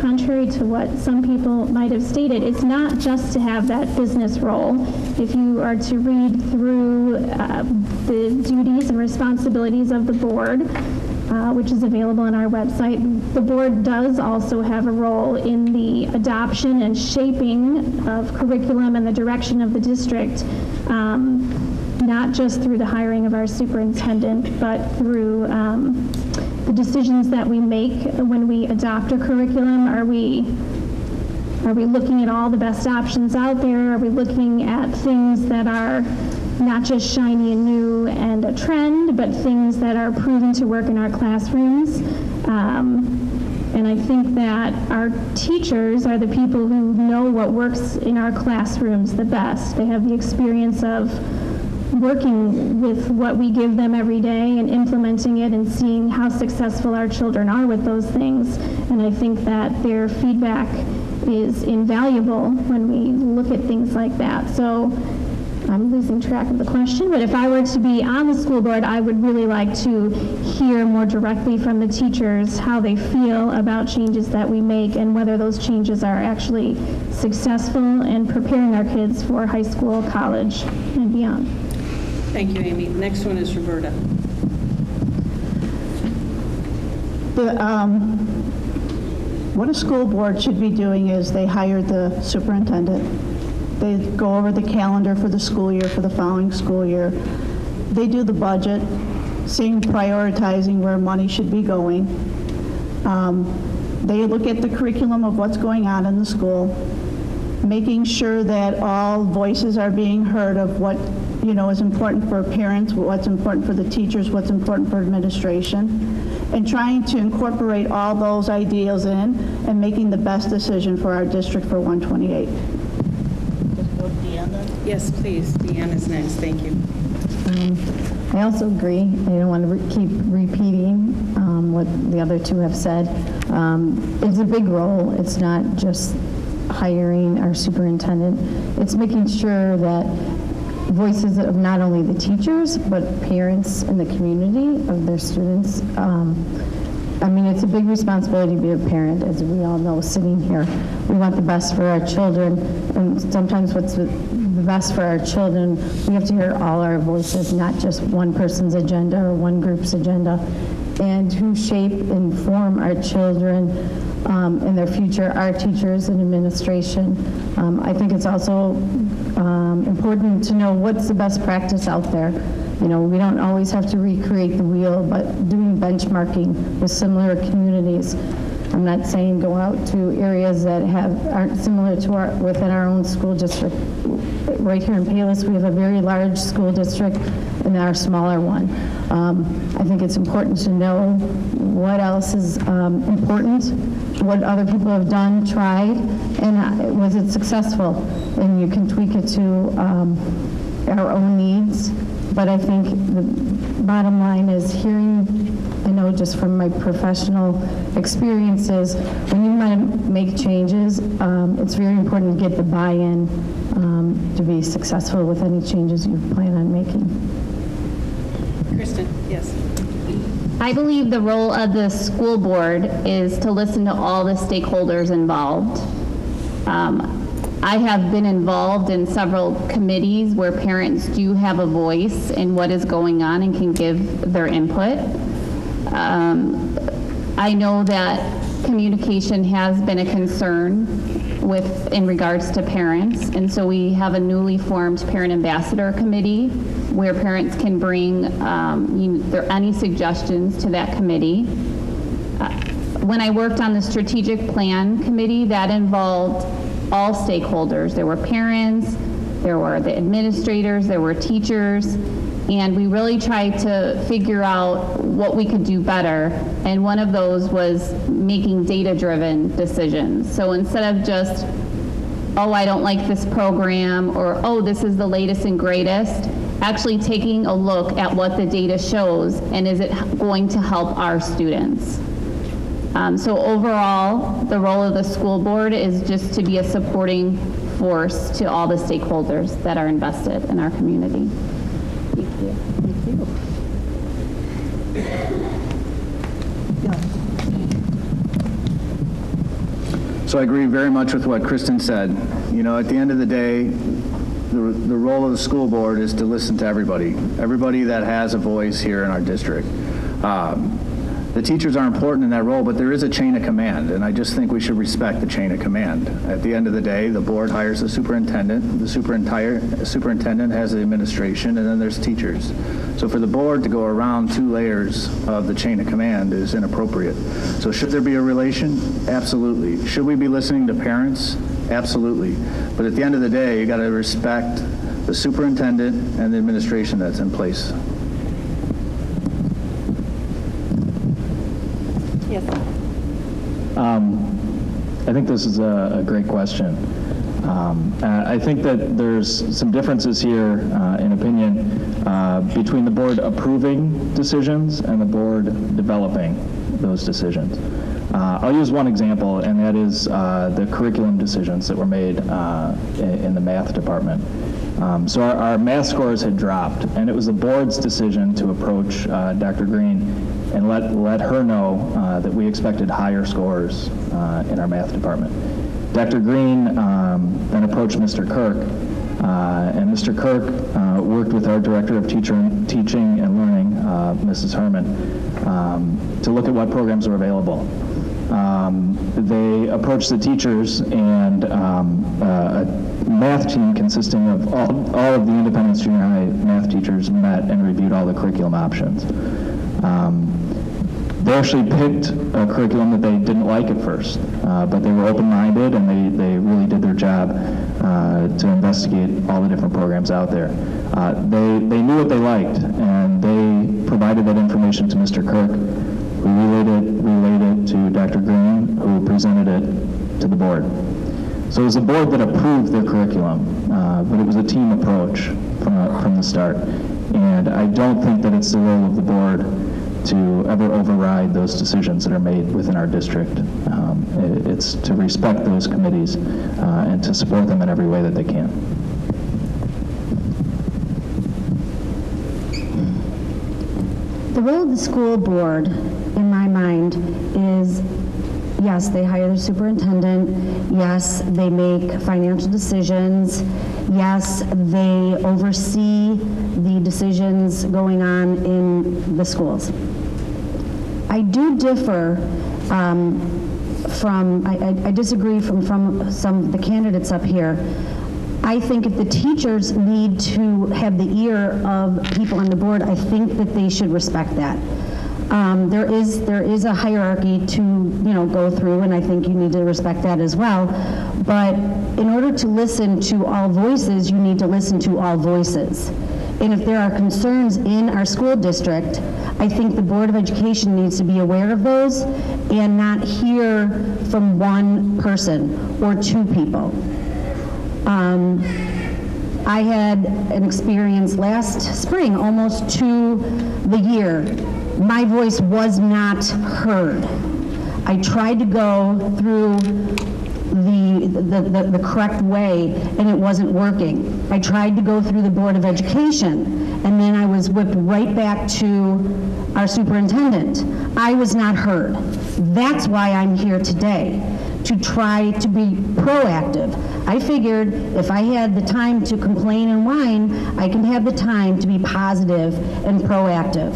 contrary to what some people might have stated, it's not just to have that business role. If you are to read through the duties and responsibilities of the board, which is available on our website, the board does also have a role in the adoption and shaping of curriculum and the direction of the district, not just through the hiring of our superintendent, but through the decisions that we make when we adopt a curriculum. Are we looking at all the best options out there? Are we looking at things that are not just shiny and new and a trend, but things that are proven to work in our classrooms? And I think that our teachers are the people who know what works in our classrooms the best. They have the experience of working with what we give them every day and implementing it and seeing how successful our children are with those things. And I think that their feedback is invaluable when we look at things like that. So I'm losing track of the question, but if I were to be on the school board, I would really like to hear more directly from the teachers how they feel about changes that we make and whether those changes are actually successful in preparing our kids for high school, college, and beyond. Thank you, Amy. Next one is Roberta. What a school board should be doing is they hire the superintendent. They go over the calendar for the school year, for the following school year. They do the budget, seeing prioritizing where money should be going. They look at the curriculum of what's going on in the school, making sure that all voices are being heard of what is important for parents, what's important for the teachers, what's important for administration, and trying to incorporate all those ideas in and making the best decision for our district for 128. Yes, please. Deanne is next. Thank you. I also agree. I don't want to keep repeating what the other two have said. It's a big role. It's not just hiring our superintendent. It's making sure that voices of not only the teachers, but parents in the community of their students. I mean, it's a big responsibility to be a parent, as we all know, sitting here. We want the best for our children, and sometimes what's the best for our children, we have to hear all our voices, not just one person's agenda or one group's agenda, and who shape and form our children in their future, our teachers and administration. I think it's also important to know what's the best practice out there. You know, we don't always have to recreate the wheel, but doing benchmarking with similar communities. I'm not saying go out to areas that aren't similar to within our own school district. Right here in Palos, we have a very large school district and our smaller one. I think it's important to know what else is important, what other people have done, tried, and was it successful? And you can tweak it to our own needs. But I think the bottom line is hearing, I know just from my professional experiences, when you want to make changes, it's very important to get the buy-in to be successful with any changes you plan on making. Kristen, yes. I believe the role of the school board is to listen to all the stakeholders involved. I have been involved in several committees where parents do have a voice in what is going on and can give their input. I know that communication has been a concern in regards to parents, and so we have a newly formed parent ambassador committee where parents can bring any suggestions to that committee. When I worked on the strategic plan committee, that involved all stakeholders. There were parents, there were the administrators, there were teachers, and we really tried to figure out what we could do better. And one of those was making data-driven decisions. So instead of just, oh, I don't like this program, or oh, this is the latest and greatest, actually taking a look at what the data shows and is it going to help our students. So overall, the role of the school board is just to be a supporting force to all the stakeholders that are invested in our community. Thank you. So I agree very much with what Kristen said. You know, at the end of the day, the role of the school board is to listen to everybody that has a voice here in our district. The teachers are important in that role, but there is a chain of command, and I just think we should respect the chain of command. At the end of the day, the board hires the superintendent, the superintendent has the administration, and then there's teachers. So for the board to go around 2 layers of the chain of command is inappropriate. So should there be a relation? Absolutely. Should we be listening to parents? Absolutely. But at the end of the day, you got to respect the superintendent and the administration that's in place. Yes. I think this is a great question. I think that there's some differences here in opinion between the board approving decisions and the board developing those decisions. I'll use one example, and that is the curriculum decisions that were made in the math department. So our math scores had dropped, and it was the board's decision to approach Dr. Green and let her know that we expected higher scores in our math department. Dr. Green then approached Mr. Kirk, and Mr. Kirk worked with our Director of Teaching and Learning, Mrs. Herman, to look at what programs were available. They approached the teachers, and a math team consisting of all of the Independence Junior High math teachers met and reviewed all the curriculum options. They actually picked a curriculum that they didn't like at first, but they were open-minded, and they really did their job to investigate all the different programs out there. They knew what they liked, and they provided that information to Mr. Kirk, who relayed it to Dr. Green, who presented it to the board. So it was the board that approved their curriculum, but it was a team approach from the start. And I don't think that it's the role of the board to ever override those decisions that are made within our district. It's to respect those committees and to support them in every way that they can. The role of the school board, in my mind, is Yes, they hire the superintendent. Yes, they make financial decisions. Yes, they oversee the decisions going on in the schools. I do differ I disagree from some of the candidates up here. I think if the teachers need to have the ear of people on the board, I think that they should respect that. There is a hierarchy to go through, and I think you need to respect that as well. But in order to listen to all voices, you need to listen to all voices. And if there are concerns in our school district, I think the Board of Education needs to be aware of those and not hear from one person or two people. I had an experience last spring, almost to the year. My voice was not heard. I tried to go through the correct way, and it wasn't working. I tried to go through the Board of Education, and then I was whipped right back to our superintendent. I was not heard. That's why I'm here today, to try to be proactive. I figured if I had the time to complain and whine, I can have the time to be positive and proactive.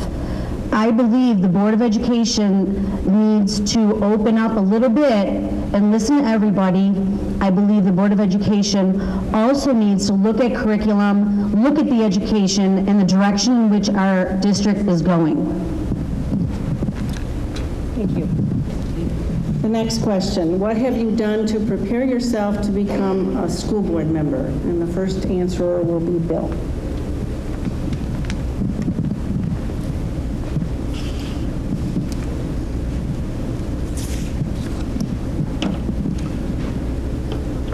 I believe the Board of Education needs to open up a little bit and listen to everybody. I believe the Board of Education also needs to look at curriculum, look at the education, and the direction in which our district is going. Thank you. The next question, what have you done to prepare yourself to become a school board member? And the first answerer will be Bill.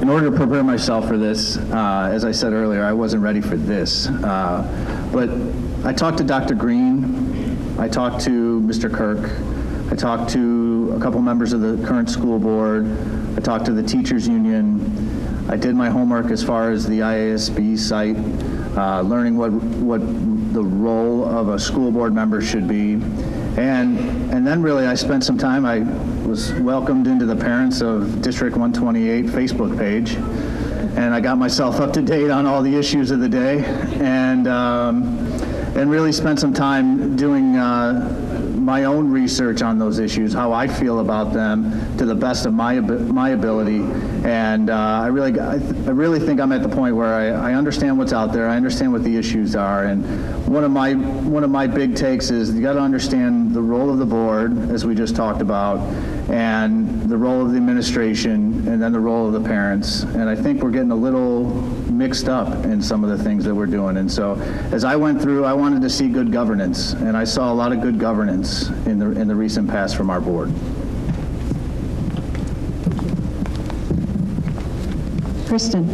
In order to prepare myself for this, as I said earlier, I wasn't ready for this. But I talked to Dr. Green, I talked to Mr. Kirk, I talked to a couple members of the current school board, I talked to the teachers union, I did my homework as far as the IASB site, learning what the role of a school board member should be. And then really I spent some time, I was welcomed into the Parents of District 128 Facebook page, and I got myself up to date on all the issues of the day, and really spent some time doing my own research on those issues, how I feel about them to the best of my ability. And I really think I'm at the point where I understand what's out there, I understand what the issues are, and one of my big takes is you got to understand the role of the board, as we just talked about, and the role of the administration, and then the role of the parents. And I think we're getting a little mixed up in some of the things that we're doing. And so as I went through, I wanted to see good governance, and I saw a lot of good governance in the recent past from our board. Kristen.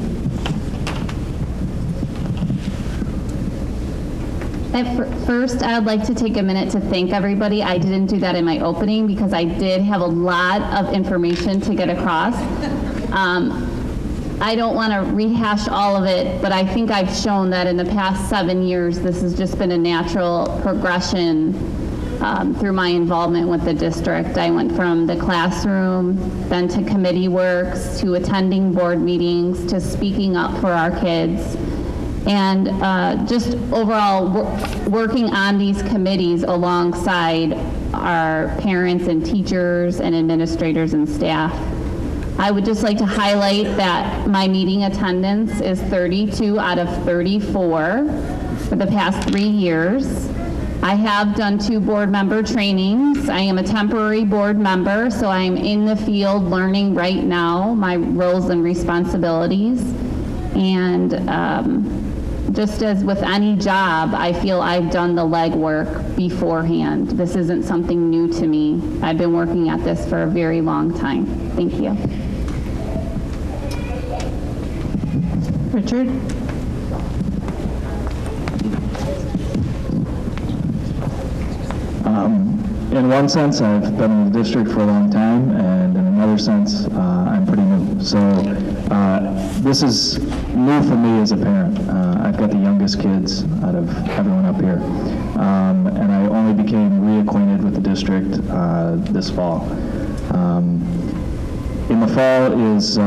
First, I would like to take a minute to thank everybody. I didn't do that in my opening because I did have a lot of information to get across. I don't want to rehash all of it, but I think I've shown that in the past 7 years, this has just been a natural progression through my involvement with the district. I went from the classroom, then to committee works, to attending board meetings, to speaking up for our kids, and just overall working on these committees alongside our parents and teachers and administrators and staff. I would just like to highlight that my meeting attendance is 32 out of 34 for the past 3 years. I have done 2 board member trainings. I am a temporary board member, so I'm in the field learning right now my roles and responsibilities. And just as with any job, I feel I've done the legwork beforehand. This isn't something new to me. I've been working at this for a very long time. Thank you. Richard? In one sense, I've been in the district for a long time, and in another sense, I'm pretty new. So this is new for me as a parent. I've got the youngest kids out of everyone up here, and I only became reacquainted with the district this fall. In the fall is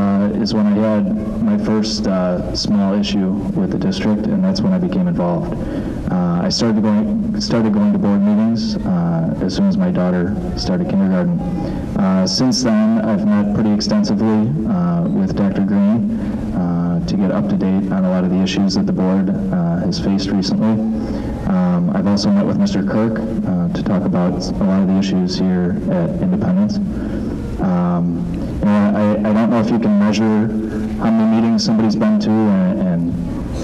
when I had my first small issue with the district, and that's when I became involved. I started going to board meetings as soon as my daughter started kindergarten. Since then, I've met pretty extensively with Dr. Green to get up to date on a lot of the issues that the board has faced recently. I've also met with Mr. Kirk to talk about a lot of the issues here at Independence. I don't know if you can measure how many meetings somebody's been to, and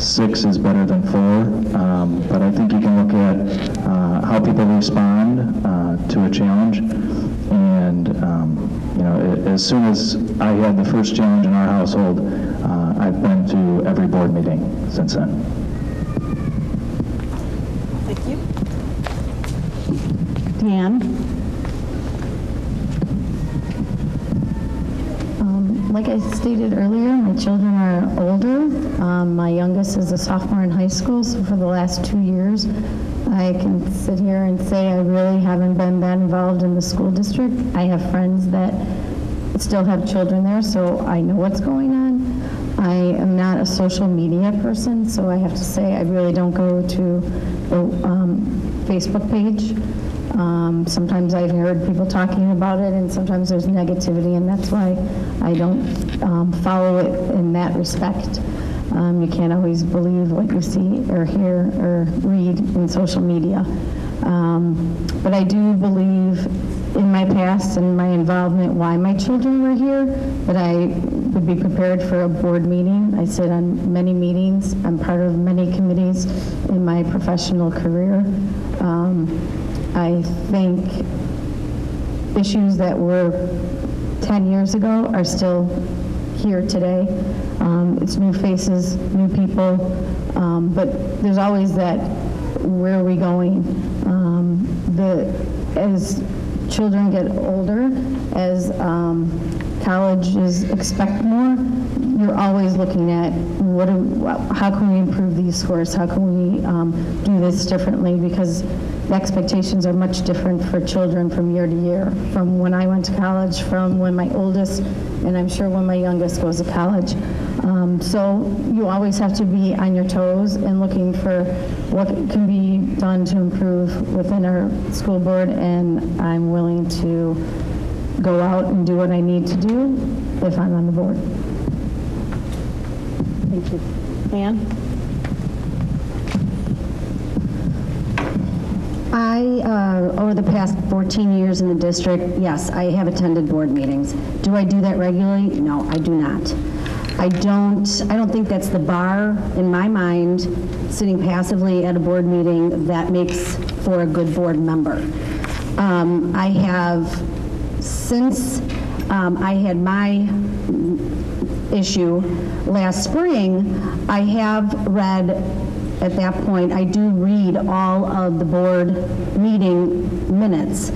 6 is better than 4, but I think you can look at how people respond to a challenge. And as soon as I had the first challenge in our household, I've been to every board meeting since then. Thank you. Dan? Like I stated earlier, my children are older. My youngest is a sophomore in high school, so for the last 2 years, I can sit here and say I really haven't been that involved in the school district. I have friends that still have children there, so I know what's going on. I am not a social media person, so I have to say I really don't go to the Facebook page. Sometimes I've heard people talking about it, and sometimes there's negativity, and that's why I don't follow it in that respect. You can't always believe what you see or hear or read in social media. But I do believe in my past and my involvement why my children were here, that I would be prepared for a board meeting. I sit on many meetings. I'm part of many committees in my professional career. I think issues that were 10 years ago are still here today. It's new faces, new people, but there's always that, where are we going? As children get older, as colleges expect more, you're always looking at how can we improve these scores? How can we do this differently? Because the expectations are much different for children from year to year, from when I went to college, from when my oldest, and I'm sure when my youngest goes to college. So you always have to be on your toes and looking for what can be done to improve within our school board, and I'm willing to go out and do what I need to do if I'm on the board. Thank you. Ann? Over the past 14 years in the district, yes, I have attended board meetings. Do I do that regularly? No, I do not. I don't think that's the bar in my mind, sitting passively at a board meeting, that makes for a good board member. I have, since I had my issue last spring, I have read, at that point, I do read all of the board meeting minutes,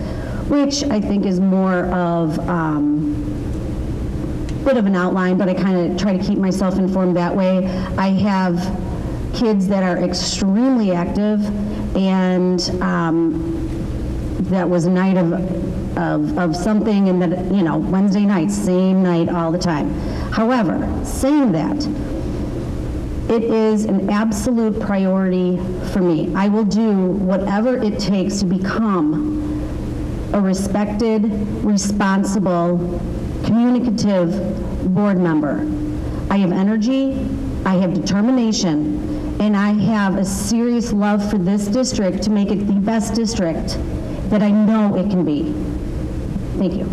which I think is more of bit of an outline, but I kind of try to keep myself informed that way. I have kids that are extremely active, and that was a night of something, and that, Wednesday night, same night all the time. However, saying that, it is an absolute priority for me. I will do whatever it takes to become a respected, responsible, communicative board member. I have energy, I have determination, and I have a serious love for this district to make it the best district that I know it can be. Thank you.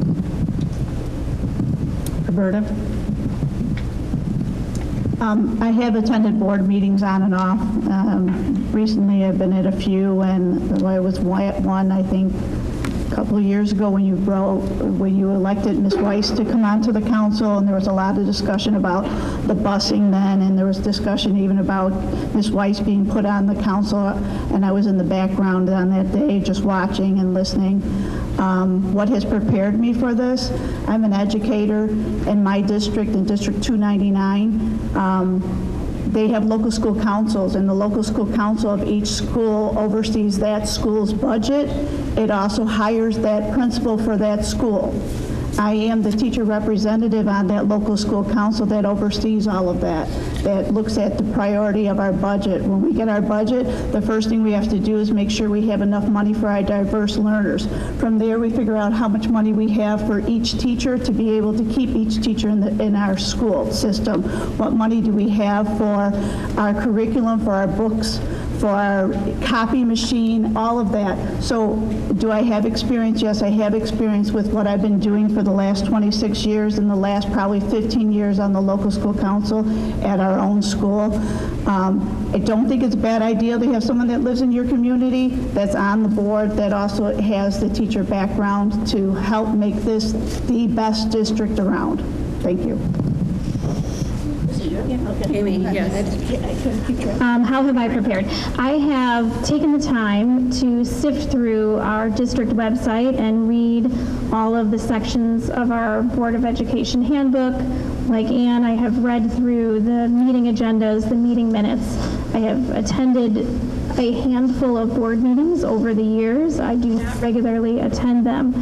Roberta? I have attended board meetings on and off. Recently, I've been at a few, and I was at one, I think, a couple of years ago when you elected Ms. Weiss to come onto the council, and there was a lot of discussion about the busing then, and there was discussion even about Ms. Weiss being put on the council, and I was in the background on that day just watching and listening. What has prepared me for this? I'm an educator in my district, in District 299. They have local school councils, and the local school council of each school oversees that school's budget. It also hires that principal for that school. I am the teacher representative on that local school council that oversees all of that, that looks at the priority of our budget. When we get our budget, the first thing we have to do is make sure we have enough money for our diverse learners. From there, we figure out how much money we have for each teacher to be able to keep each teacher in our school system. What money do we have for our curriculum, for our books, for our copy machine, all of that. So do I have experience? Yes, I have experience with what I've been doing for the last 26 years and the last probably 15 years on the local school council at our own school. I don't think it's a bad idea to have someone that lives in your community that's on the board that also has the teacher background to help make this the best district around. Thank you. Amy, yes. How have I prepared? I have taken the time to sift through our district website and read all of the sections of our Board of Education handbook. Like Anne, I have read through the meeting agendas, the meeting minutes. I have attended a handful of board meetings over the years. I do not regularly attend them.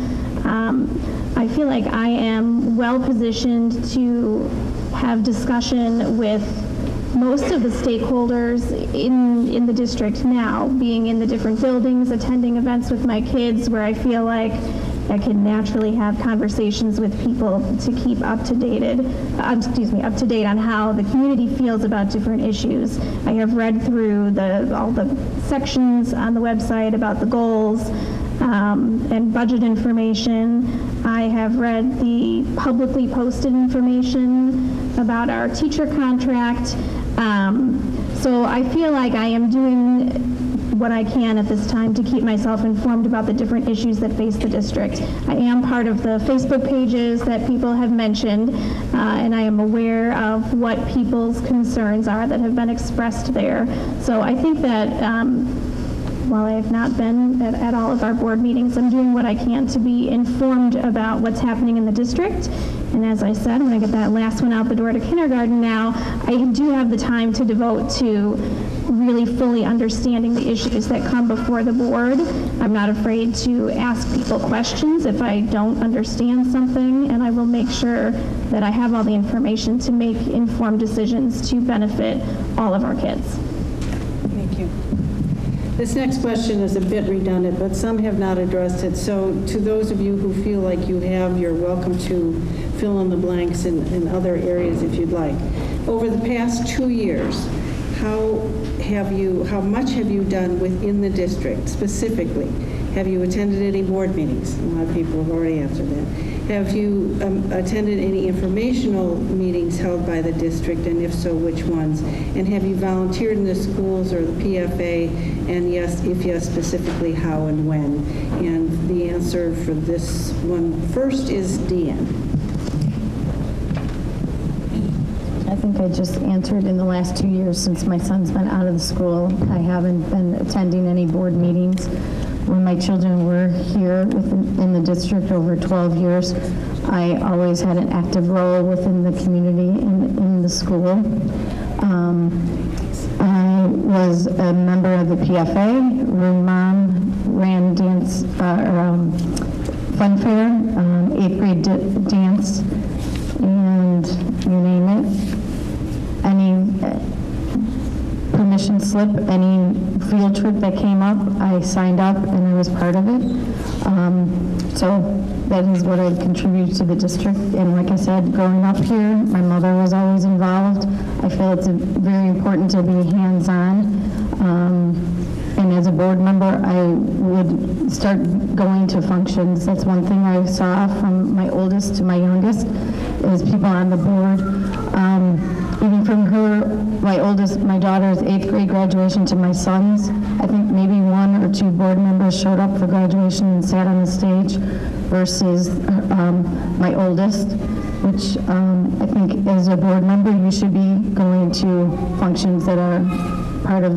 I feel like I am well positioned to have discussion with most of the stakeholders in the district now, being in the different buildings, attending events with my kids where I feel like I can naturally have conversations with people to keep up to date on how the community feels about different issues. I have read through all the sections on the website about the goals and budget information. I have read the publicly posted information about our teacher contract. So I feel like I am doing what I can at this time to keep myself informed about the different issues that face the district. I am part of the Facebook pages that people have mentioned, and I am aware of what people's concerns are that have been expressed there. So I think that while I have not been at all of our board meetings, I'm doing what I can to be informed about what's happening in the district. And as I said, when I get that last one out the door to kindergarten now, I do have the time to devote to really fully understanding the issues that come before the board. I'm not afraid to ask people questions if I don't understand something, and I will make sure that I have all the information to make informed decisions to benefit all of our kids. Thank you. This next question is a bit redundant, but some have not addressed it. So to those of you who feel like you have, you're welcome to fill in the blanks in other areas if you'd like. Over the past 2 years, how much have you done within the district specifically? Have you attended any board meetings? A lot of people have already answered that. Have you attended any informational meetings held by the district, and if so, which ones? And have you volunteered in the schools or the PFA? And yes, if yes, specifically how and when? And the answer for this one first is Deanne. I think I just answered in the last 2 years since my son's been out of the school. I haven't been attending any board meetings. When my children were here in the district over 12 years, I always had an active role within the community in the school. I was a member of the PFA. Mom ran dance, fun fair, 8th grade dance, and you name it. Any permission slip, any field trip that came up, I signed up and I was part of it. So that is what I contribute to the district. And like I said, growing up here, my mother was always involved. I feel it's very important to be hands-on. And as a board member, I would start going to functions. That's one thing I saw from my oldest to my youngest, is people on the board. Even from my daughter's 8th grade graduation to my son's, I think maybe 1 or 2 board members showed up for graduation and sat on the stage versus my oldest, which I think as a board member, you should be going to functions that are part of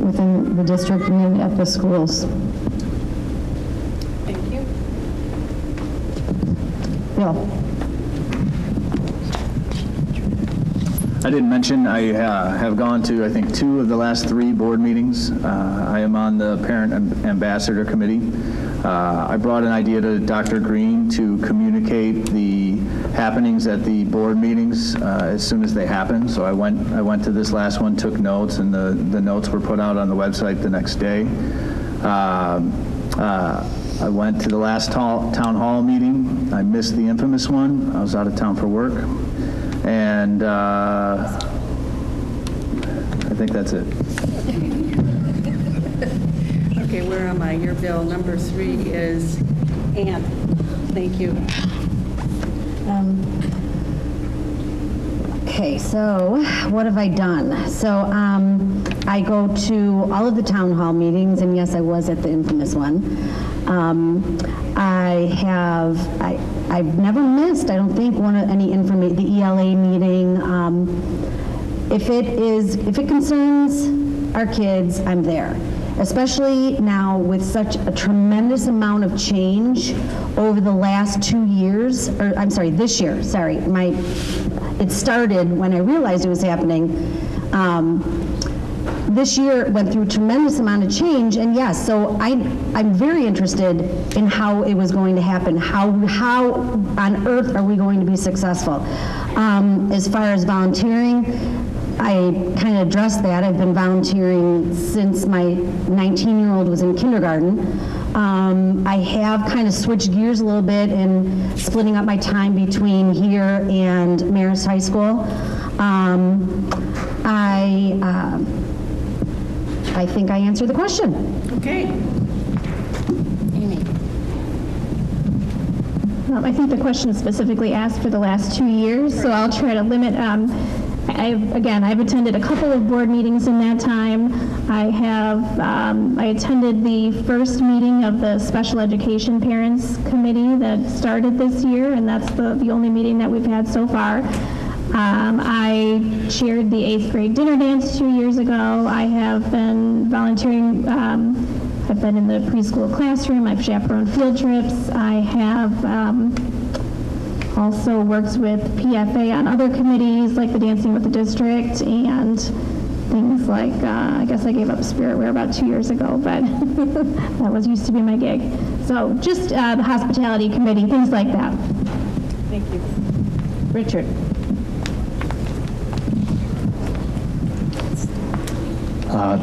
within the district and at the schools. Thank you. Bill. I didn't mention, I have gone to, I think, 2 of the last 3 board meetings. I am on the Parent Ambassador Committee. I brought an idea to Dr. Green to communicate the happenings at the board meetings as soon as they happen. So I went to this last one, took notes, and the notes were put out on the website the next day. I went to the last town hall meeting. I missed the infamous one. I was out of town for work. And I think that's it. Okay, where am I? Your bill number 3 is Ann. Thank you. Okay, so what have I done? So I go to all of the town hall meetings, and yes, I was at the infamous one. I've never missed, I don't think, the ELA meeting. If it concerns our kids, I'm there. Especially now with such a tremendous amount of change over the last 2 years, or I'm sorry, this year, sorry. It started when I realized it was happening. This year went through a tremendous amount of change, and yes, so I'm very interested in how it was going to happen. How on earth are we going to be successful? As far as volunteering, I kind of addressed that. I've been volunteering since my 19-year-old was in kindergarten. I have kind of switched gears a little bit in splitting up my time between here and Marist High School. I think I answered the question. Okay. Amy. I think the question specifically asked for the last 2 years, so I'll try to limit. I've attended a couple of board meetings in that time. I attended the first meeting of the Special Education Parents Committee that started this year, and that's the only meeting that we've had so far. I chaired the 8th grade dinner dance 2 years ago. I have been volunteering. I've been in the preschool classroom. I've chaperoned field trips. I have also worked with PFA on other committees like the Dancing with the District and things like, I guess I gave up spirit wear about 2 years ago, but that used to be my gig. So just the hospitality committee, things like that. Thank you. Richard.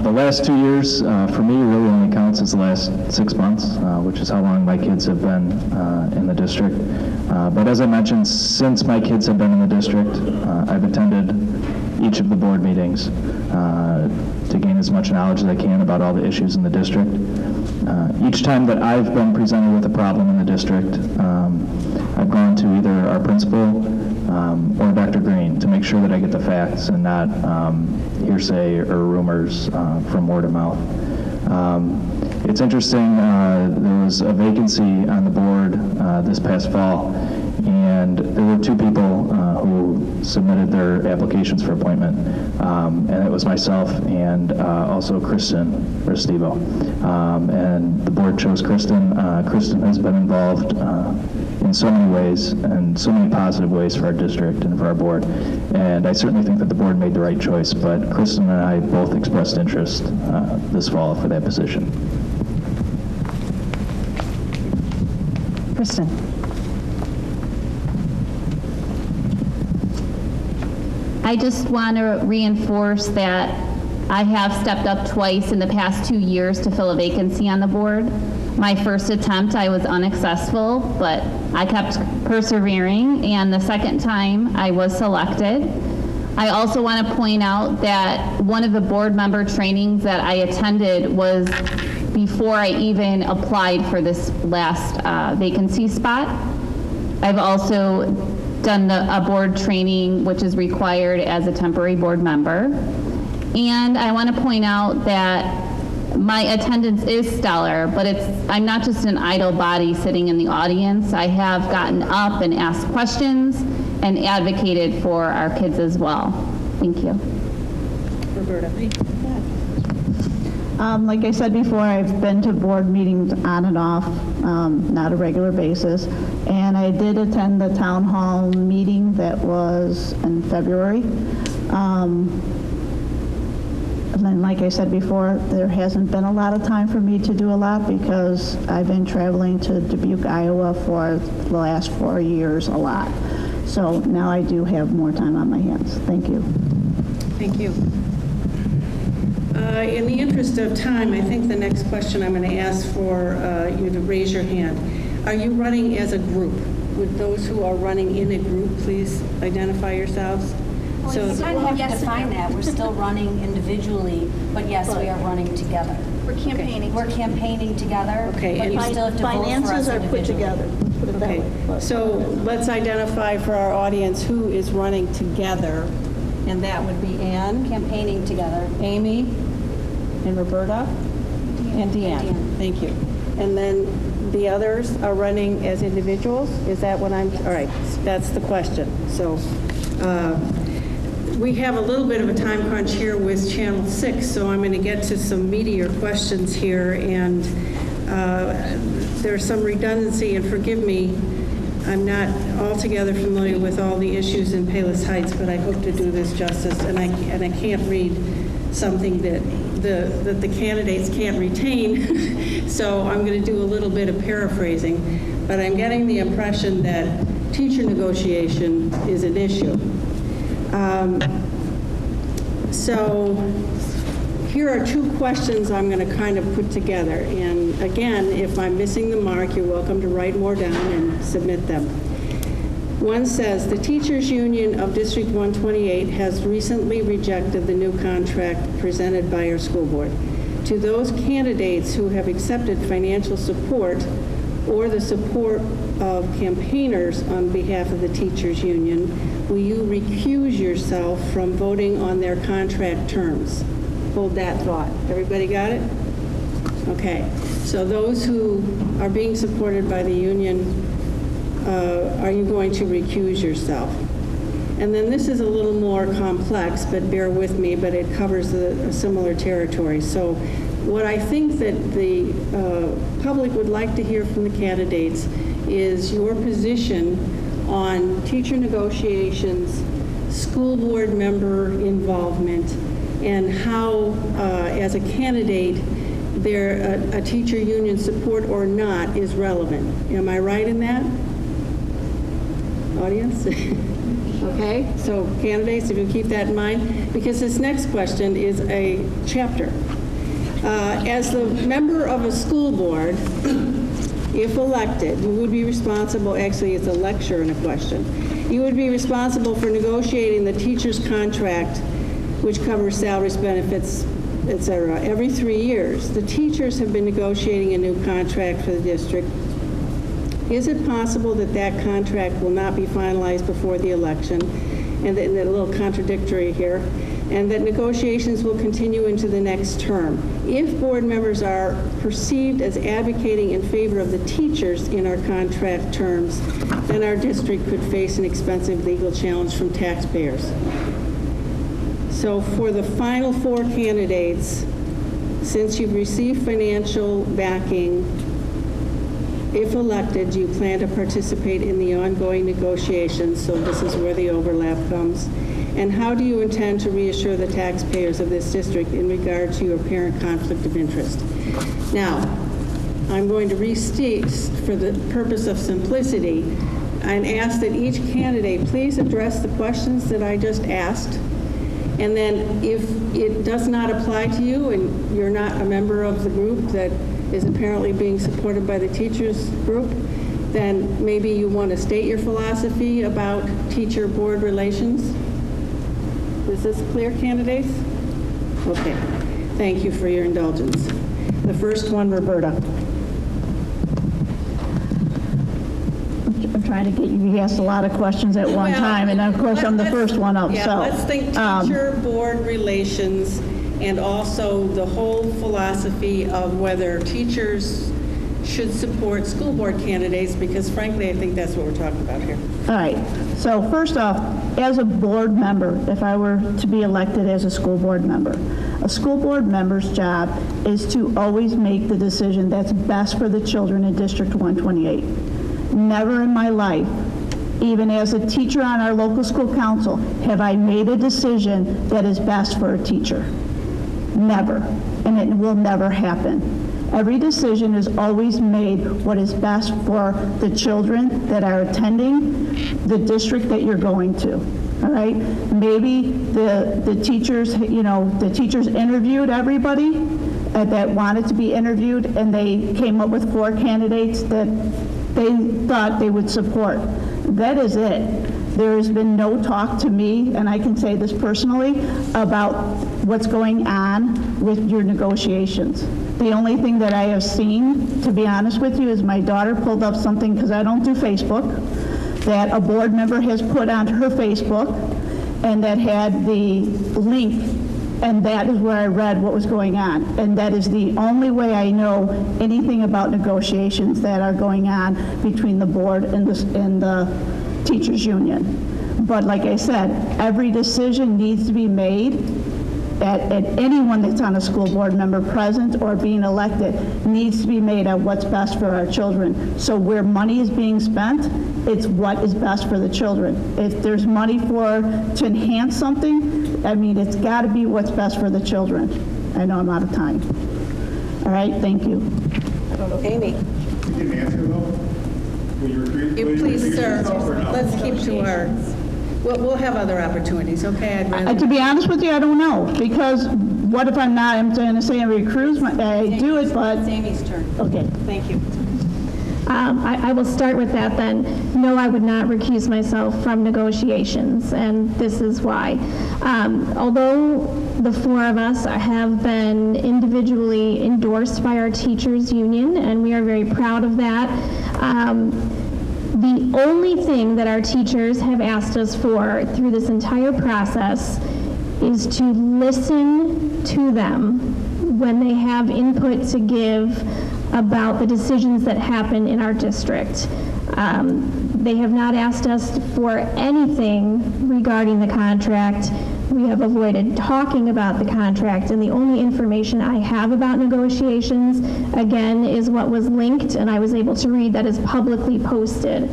The last 2 years, for me, really only counts as the last 6 months, which is how long my kids have been in the district. But as I mentioned, since my kids have been in the district, I've attended each of the board meetings to gain as much knowledge as I can about all the issues in the district. Each time that I've been presented with a problem in the district, I've gone to either our principal or Dr. Green to make sure that I get the facts and not hearsay or rumors from word of mouth. It's interesting, there was a vacancy on the board this past fall, and there were 2 people who submitted their applications for appointment, and it was myself and also Kristen Restivo. And the board chose Kristen. Kristen has been involved in so many ways and so many positive ways for our district and for our board, and I certainly think that the board made the right choice, but Kristen and I both expressed interest this fall for that position. Kristen. I just want to reinforce that I have stepped up twice in the past 2 years to fill a vacancy on the board. My first attempt, I was unsuccessful, but I kept persevering, and the second time I was selected. I also want to point out that one of the board member trainings that I attended was before I even applied for this last vacancy spot. I've also done a board training which is required as a temporary board member. And I want to point out that my attendance is stellar, but I'm not just an idle body sitting in the audience. I have gotten up and asked questions and advocated for our kids as well. Thank you. Roberta. Like I said before, I've been to board meetings on and off, not a regular basis. And I did attend the town hall meeting that was in February. And then, like I said before, there hasn't been a lot of time for me to do a lot because I've been traveling to Dubuque, Iowa for the last 4 years a lot. So now I do have more time on my hands. Thank you. Thank you. In the interest of time, I think the next question I'm going to ask for you to raise your hand. Are you running as a group? Would those who are running in a group please identify yourselves? Well, you kind of have to define that. We're still running individually, but yes, we are running together. We're campaigning. We're campaigning together, Okay, but and you still have to vote for us Finances are put individually. together. Let's put it that Okay, way. so let's identify for our audience who is running together, and that would be Ann, Campaigning together. Amy, and Roberta, and Deanne. Thank you. And then the others are running as individuals? Is that what I'm, all right, that's the question. So we have a little bit of a time crunch here with Channel 6, so I'm going to get to some meatier questions here, and there's some redundancy, and forgive me, I'm not altogether familiar with all the issues in Palos Heights, but I hope to do this justice, and I can't read something that the candidates can't retain, so I'm going to do a little bit of paraphrasing, but I'm getting the impression that teacher negotiation is an issue. So here are two questions I'm going to kind of put together. And again, if I'm missing the mark, you're welcome to write more down and submit them. One says, the Teachers Union of District 128 has recently rejected the new contract presented by our school board. To those candidates who have accepted financial support or the support of campaigners on behalf of the Teachers Union, will you recuse yourself from voting on their contract terms? Hold that thought. Everybody got it? Okay. So those who are being supported by the union, are you going to recuse yourself? And then this is a little more complex, but bear with me, but it covers a similar territory. So what I think that the public would like to hear from the candidates is your position on teacher negotiations, school board member involvement, and how, as a candidate, a teacher union support or not is relevant. Am I right in that? Audience? Okay, so candidates, if you keep that in mind, because this next question is a chapter. As the member of a school board, if elected, you would be responsible, actually it's a lecture and a question, you would be responsible for negotiating the teacher's contract, which covers salaries, benefits, et cetera, every 3 years. The teachers have been negotiating a new contract for the district. Is it possible that that contract will not be finalized before the election, and that, a little contradictory here, and that negotiations will continue into the next term? If board members are perceived as advocating in favor of the teachers in our contract terms, then our district could face an expensive legal challenge from taxpayers. So for the final 4 candidates, since you've received financial backing, if elected, do you plan to participate in the ongoing negotiations? So this is where the overlap comes. And how do you intend to reassure the taxpayers of this district in regard to your apparent conflict of interest? Now, I'm going to restate, for the purpose of simplicity, and ask that each candidate please address the questions that I just asked. And then if it does not apply to you and you're not a member of the group that is apparently being supported by the teachers group, then maybe you want to state your philosophy about teacher-board relations. Is this clear, candidates? Okay. Thank you for your indulgence. The first one, Roberta. I'm trying to get you, he asked a lot of questions at one time, and of course I'm the first one up, Yeah, so. let's think teacher-board relations and also the whole philosophy of whether teachers should support school board candidates, because frankly, I think that's what we're talking about here. All right, so first off, as a board member, if I were to be elected as a school board member, a school board member's job is to always make the decision that's best for the children in District 128. Never in my life even as a teacher on our local school council, have I made a decision that is best for a teacher. Never. And it will never happen. Every decision is always made what is best for the children that are attending the district that you're going to. All right? Maybe the teachers, the teachers interviewed everybody that wanted to be interviewed, and they came up with 4 candidates that they thought they would support. That is it. There has been no talk to me, and I can say this personally, about what's going on with your negotiations. The only thing that I have seen, to be honest with you, is my daughter pulled up something, because I don't do Facebook, that a board member has put onto her Facebook, and that had the link, and that is where I read what was going on. And that is the only way I know anything about negotiations that are going on between the board and the teachers union. But like I said, every decision needs to be made at anyone that's on a school board member present or being elected needs to be made at what's best for our children. So where money is being spent, it's what is best for the children. If there's money to enhance something, I mean, it's got to be what's best for the children. I know I'm out of time. All right, thank you. Amy. You can answer though. Please, sir, let's keep to our, we'll have other opportunities, okay? To be honest with you, I don't know, because what if I'm not, I'm going to say I recruit, I do it, but... It's Amy's turn. Okay. Thank you. I will start with that then. No, I would not recuse myself from negotiations, and this is why. Although the 4 of us have been individually endorsed by our teachers union, and we are very proud of that, the only thing that our teachers have asked us for through this entire process is to listen to them when they have input to give about the decisions that happen in our district. They have not asked us for anything regarding the contract. We have avoided talking about the contract, and the only information I have about negotiations, again, is what was linked and I was able to read that is publicly posted.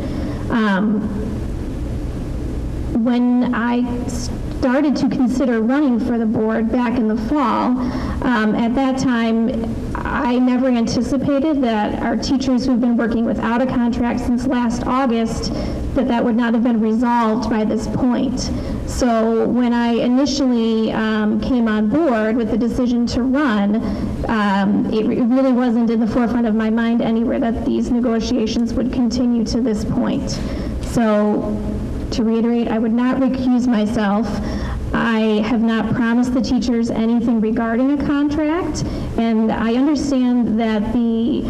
When I started to consider running for the board back in the fall, at that time, I never anticipated that our teachers who've been working without a contract since last August, that would not have been resolved by this point. So when I initially came on board with the decision to run, it really wasn't in the forefront of my mind anywhere that these negotiations would continue to this point. So to reiterate, I would not recuse myself. I have not promised the teachers anything regarding a contract, and I understand that the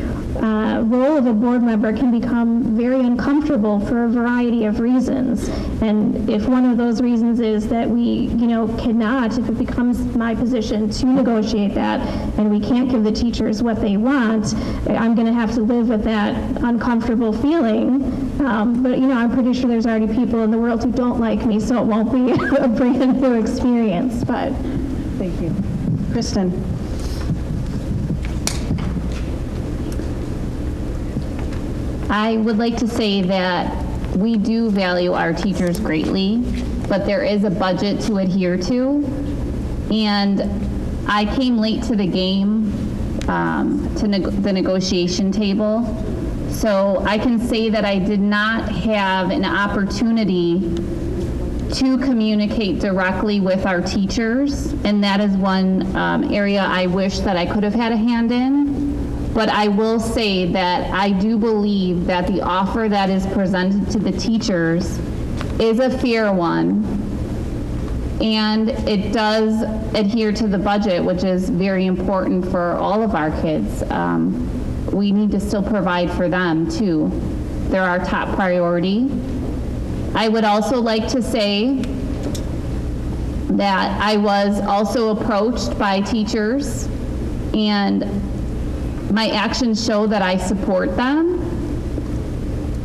role of a board member can become very uncomfortable for a variety of reasons. And if one of those reasons is that we, cannot, if it becomes my position to negotiate that, and we can't give the teachers what they want, I'm going to have to live with that uncomfortable feeling. But I'm pretty sure there's already people in the world who don't like me, so it won't be a brand new experience. But thank you, Kristen. I would like to say that we do value our teachers greatly, but there is a budget to adhere to. And I came late to the game, to the negotiation table. So I can say that I did not have an opportunity to communicate directly with our teachers. And that is one area I wish that I could have had a hand in. But I will say that I do believe that the offer that is presented to the teachers is a fair one, and it does adhere to the budget, which is very important for all of our kids. We need to still provide for them too. They're our top priority. I would also like to say that I was also approached by teachers, and my actions show that I support them,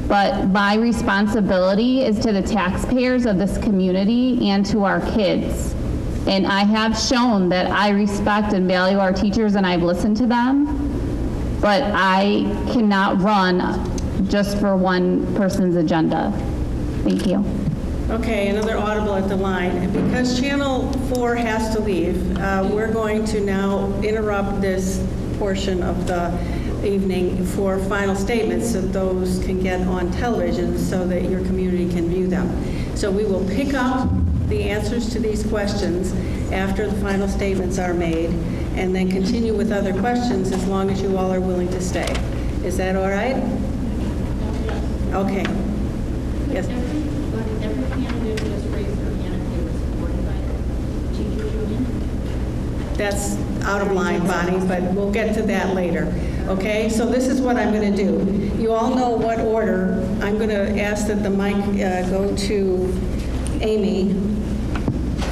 but my responsibility is to the taxpayers of this community and to our kids. And I have shown that I respect and value our teachers, and I've listened to them, but I cannot run just for one person's agenda. Thank you. Okay, another audible at the line. Because Channel 4 has to leave, we're going to now interrupt this portion of the evening for final statements so those can get on television so that your community can view them. So we will pick up the answers to these questions after the final statements are made and then continue with other questions as long as you all are willing to stay. Is that all right? Okay. Yes. That's out of line, Bonnie, but we'll get to that later. Okay, so this is what I'm going to do. You all know what order. I'm going to ask that the mic go to Amy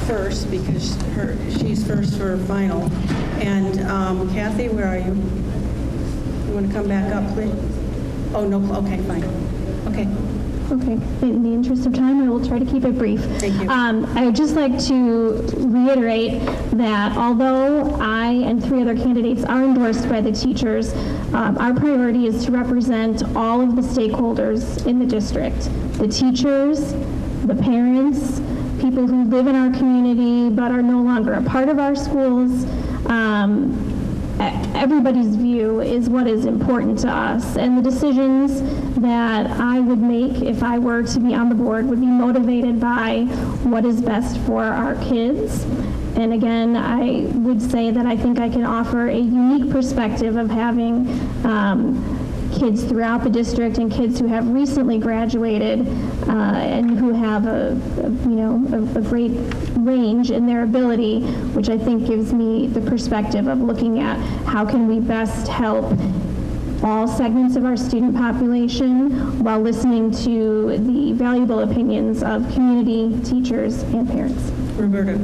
first because she's first for final. And Kathy, where are you? You want to come back up, please? Oh, no, okay, fine. Okay. Okay, in the interest of time, I will try to keep it brief. Thank you. I would just like to reiterate that although I and 3 other candidates are endorsed by the teachers, our priority is to represent all of the stakeholders in the district, the teachers, the parents, people who live in our community but are no longer a part of our schools. Everybody's view is what is important to us, and the decisions that I would make if I were to be on the board would be motivated by what is best for our kids. And again, I would say that I think I can offer a unique perspective of having kids throughout the district and kids who have recently graduated and who have a great range in their ability, which I think gives me the perspective of looking at how can we best help all segments of our student population while listening to the valuable opinions of community, teachers, and parents. Roberta.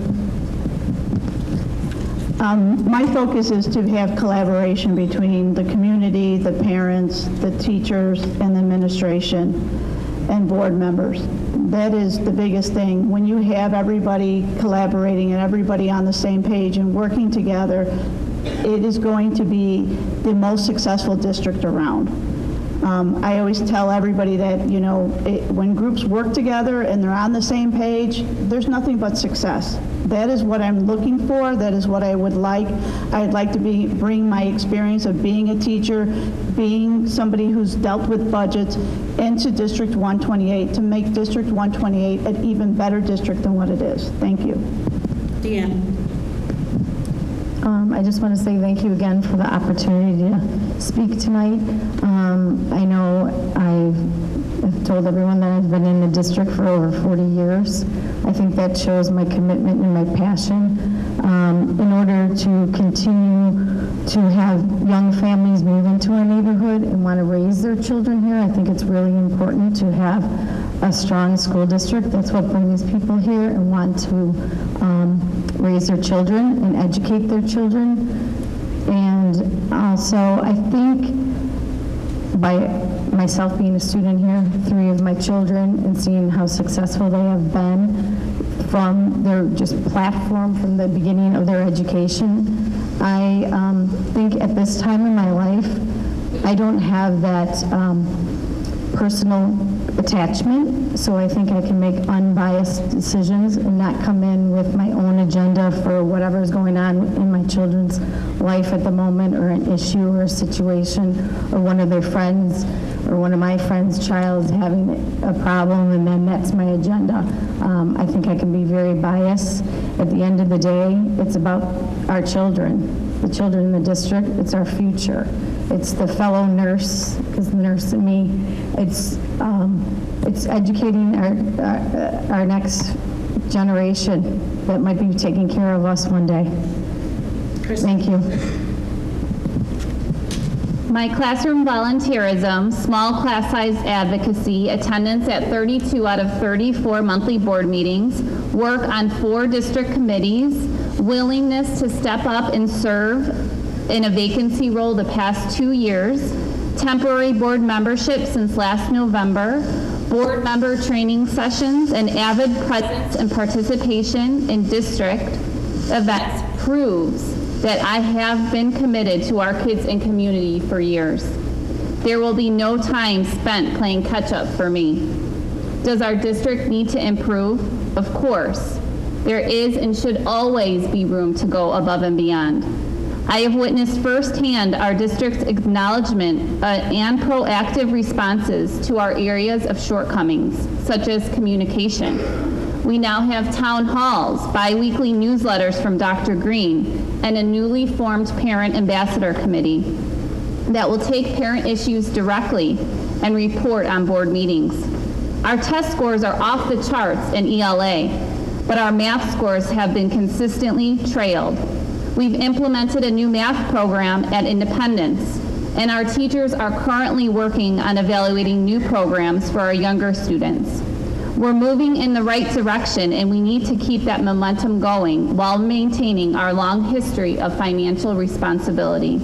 My focus is to have collaboration between the community, the parents, the teachers, and the administration and board members. That is the biggest thing. When you have everybody collaborating and everybody on the same page and working together, it is going to be the most successful district around. I always tell everybody that, when groups work together and they're on the same page, there's nothing but success. That is what I'm looking for. That is what I would like. I'd like to bring my experience of being a teacher, being somebody who's dealt with budgets into District 128 to make District 128 an even better district than what it is. Thank you. Deanne. I just want to say thank you again for the opportunity to speak tonight. I know I've told everyone that I've been in the district for over 40 years. I think that shows my commitment and my passion. In order to continue to have young families move into our neighborhood and want to raise their children here, I think it's really important to have a strong school district. That's what brings people here and want to raise their children and educate their children. And also, I think by myself being a student here, 3 of my children, and seeing how successful they have been from their just platform from the beginning of their education, I think at this time in my life, I don't have that personal attachment, so I think I can make unbiased decisions and not come in with my own agenda for whatever is going on in my children's life at the moment, or an issue or a situation, or one of their friends or one of my friends' child having a problem, and then that's my agenda. I think I can be very biased. At the end of the day, it's about our children, the children in the district. It's our future. It's the fellow nurse, because the nurse in me. It's educating our next generation that might be taking care of us one day. Thank you. My classroom volunteerism, small class size advocacy, attendance at 32 out of 34 monthly board meetings, work on 4 district committees, willingness to step up and serve in a vacancy role the past 2 years, temporary board membership since last November, board member training sessions, and avid presence and participation in district events proves that I have been committed to our kids and community for years. There will be no time spent playing catch-up for me. Does our district need to improve? Of course. There is and should always be room to go above and beyond. I have witnessed firsthand our district's acknowledgement and proactive responses to our areas of shortcomings, such as communication. We now have town halls, bi-weekly newsletters from Dr. Green, and a newly formed Parent Ambassador Committee that will take parent issues directly and report on board meetings. Our test scores are off the charts in ELA, but our math scores have been consistently trailed. We've implemented a new math program at Independence, and our teachers are currently working on evaluating new programs for our younger students. We're moving in the right direction, and we need to keep that momentum going while maintaining our long history of financial responsibility.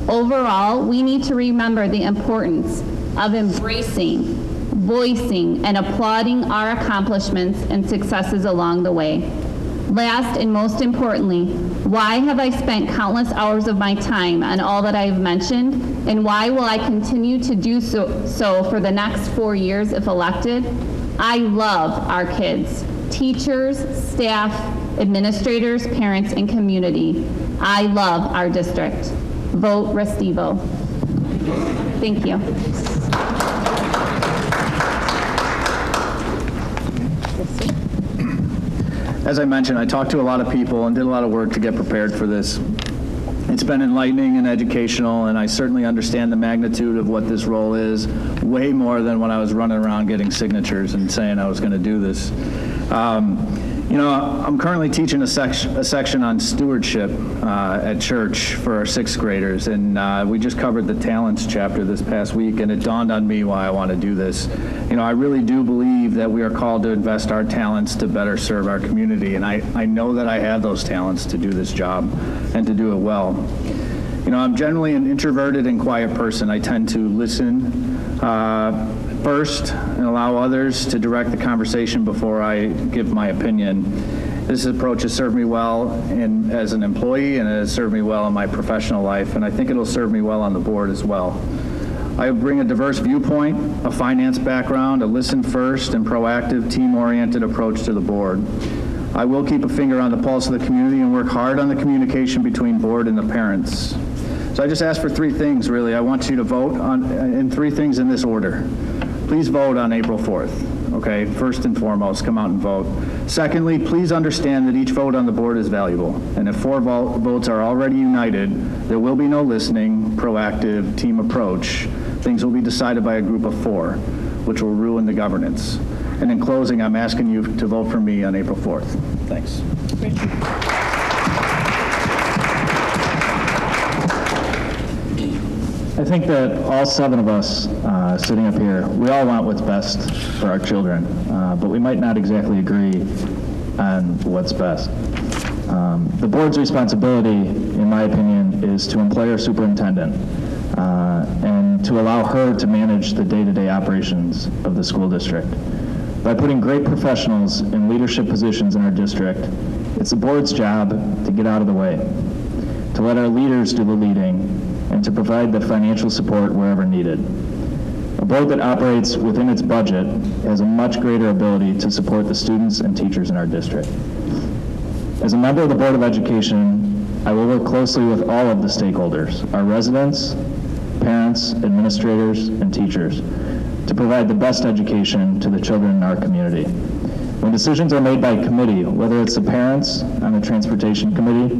Overall, we need to remember the importance of embracing, voicing, and applauding our accomplishments and successes along the way. Last and most importantly, why have I spent countless hours of my time on all that I have mentioned, and why will I continue to do so for the next 4 years if elected? I love our kids, teachers, staff, administrators, parents, and community. I love our district. Vote Restivo. Thank you. As I mentioned, I talked to a lot of people and did a lot of work to get prepared for this. It's been enlightening and educational, and I certainly understand the magnitude of what this role is, way more than when I was running around getting signatures and saying I was going to do this. You know, I'm currently teaching a section on stewardship at church for our 6th graders, and we just covered the talents chapter this past week, and it dawned on me why I want to do this. You know, I really do believe that we are called to invest our talents to better serve our community, and I know that I have those talents to do this job and to do it well. You know, I'm generally an introverted and quiet person. I tend to listen first and allow others to direct the conversation before I give my opinion. This approach has served me well as an employee, and it has served me well in my professional life, and I think it'll serve me well on the board as well. I bring a diverse viewpoint, a finance background, a listen first and proactive team-oriented approach to the board. I will keep a finger on the pulse of the community and work hard on the communication between board and the parents. So I just asked for 3 things, really. I want you to vote in 3 things in this order. Please vote on April 4th, okay? First and foremost, come out and vote. Secondly, please understand that each vote on the board is valuable, and if 4 votes are already united, there will be no listening, proactive team approach. Things will be decided by a group of 4, which will ruin the governance. And in closing, I'm asking you to vote for me on April 4th. Thanks. I think that all 7 of us sitting up here, we all want what's best for our children, but we might not exactly agree on what's best. The board's responsibility, in my opinion, is to employ our superintendent and to allow her to manage the day-to-day operations of the school district. By putting great professionals in leadership positions in our district, it's the board's job to get out of the way, to let our leaders do the leading, and to provide the financial support wherever needed. A board that operates within its budget has a much greater ability to support the students and teachers in our district. As a member of the Board of Education, I will work closely with all of the stakeholders, our residents, parents, administrators, and teachers, to provide the best education to the children in our community. When decisions are made by committee, whether it's the parents on the transportation committee,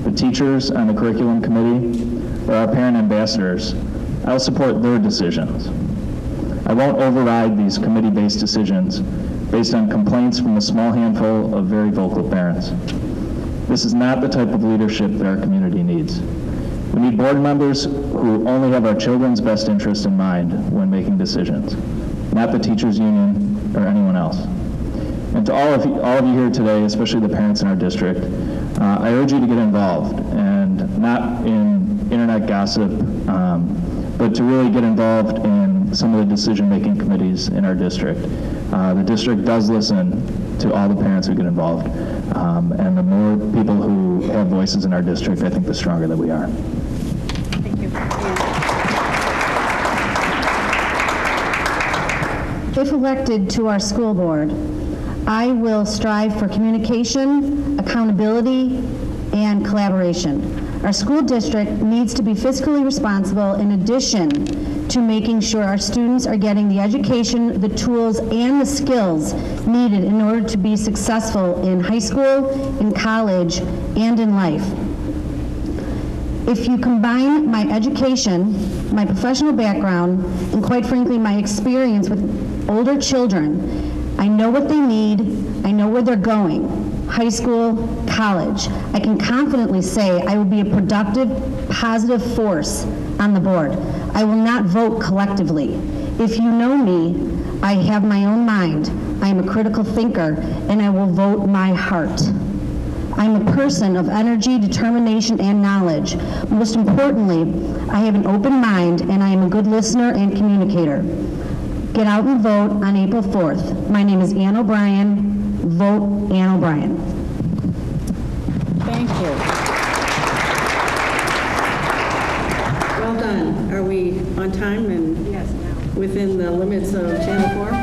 the teachers on the curriculum committee, or our parent ambassadors, I'll support their decisions. I won't override these committee-based decisions based on complaints from a small handful of very vocal parents. This is not the type of leadership that our community needs. We need board members who only have our children's best interest in mind when making decisions, not the teachers' union or anyone else. And to all of you here today, especially the parents in our district, I urge you to get involved, and not in internet gossip, but to really get involved in some of the decision-making committees in our district. The district does listen to all the parents who get involved, and the more people who have voices in our district, I think the stronger that we are. Thank you. If elected to our school board, I will strive for communication, accountability, and collaboration. Our school district needs to be fiscally responsible in addition to making sure our students are getting the education, the tools, and the skills needed in order to be successful in high school, in college, and in life. If you combine my education, my professional background, and quite frankly, my experience with older children, I know what they need, I know where they're going. High school, college. I can confidently say I will be a productive, positive force on the board. I will not vote collectively. If you know me, I have my own mind. I am a critical thinker, and I will vote my heart. I'm a person of energy, determination, and knowledge. Most importantly, I have an open mind, and I am a good listener and communicator. Get out and vote on April 4th. My name is Ann O'Brien. Vote Ann O'Brien. Thank you. Well done. Are we on time and within the limits of Channel 4?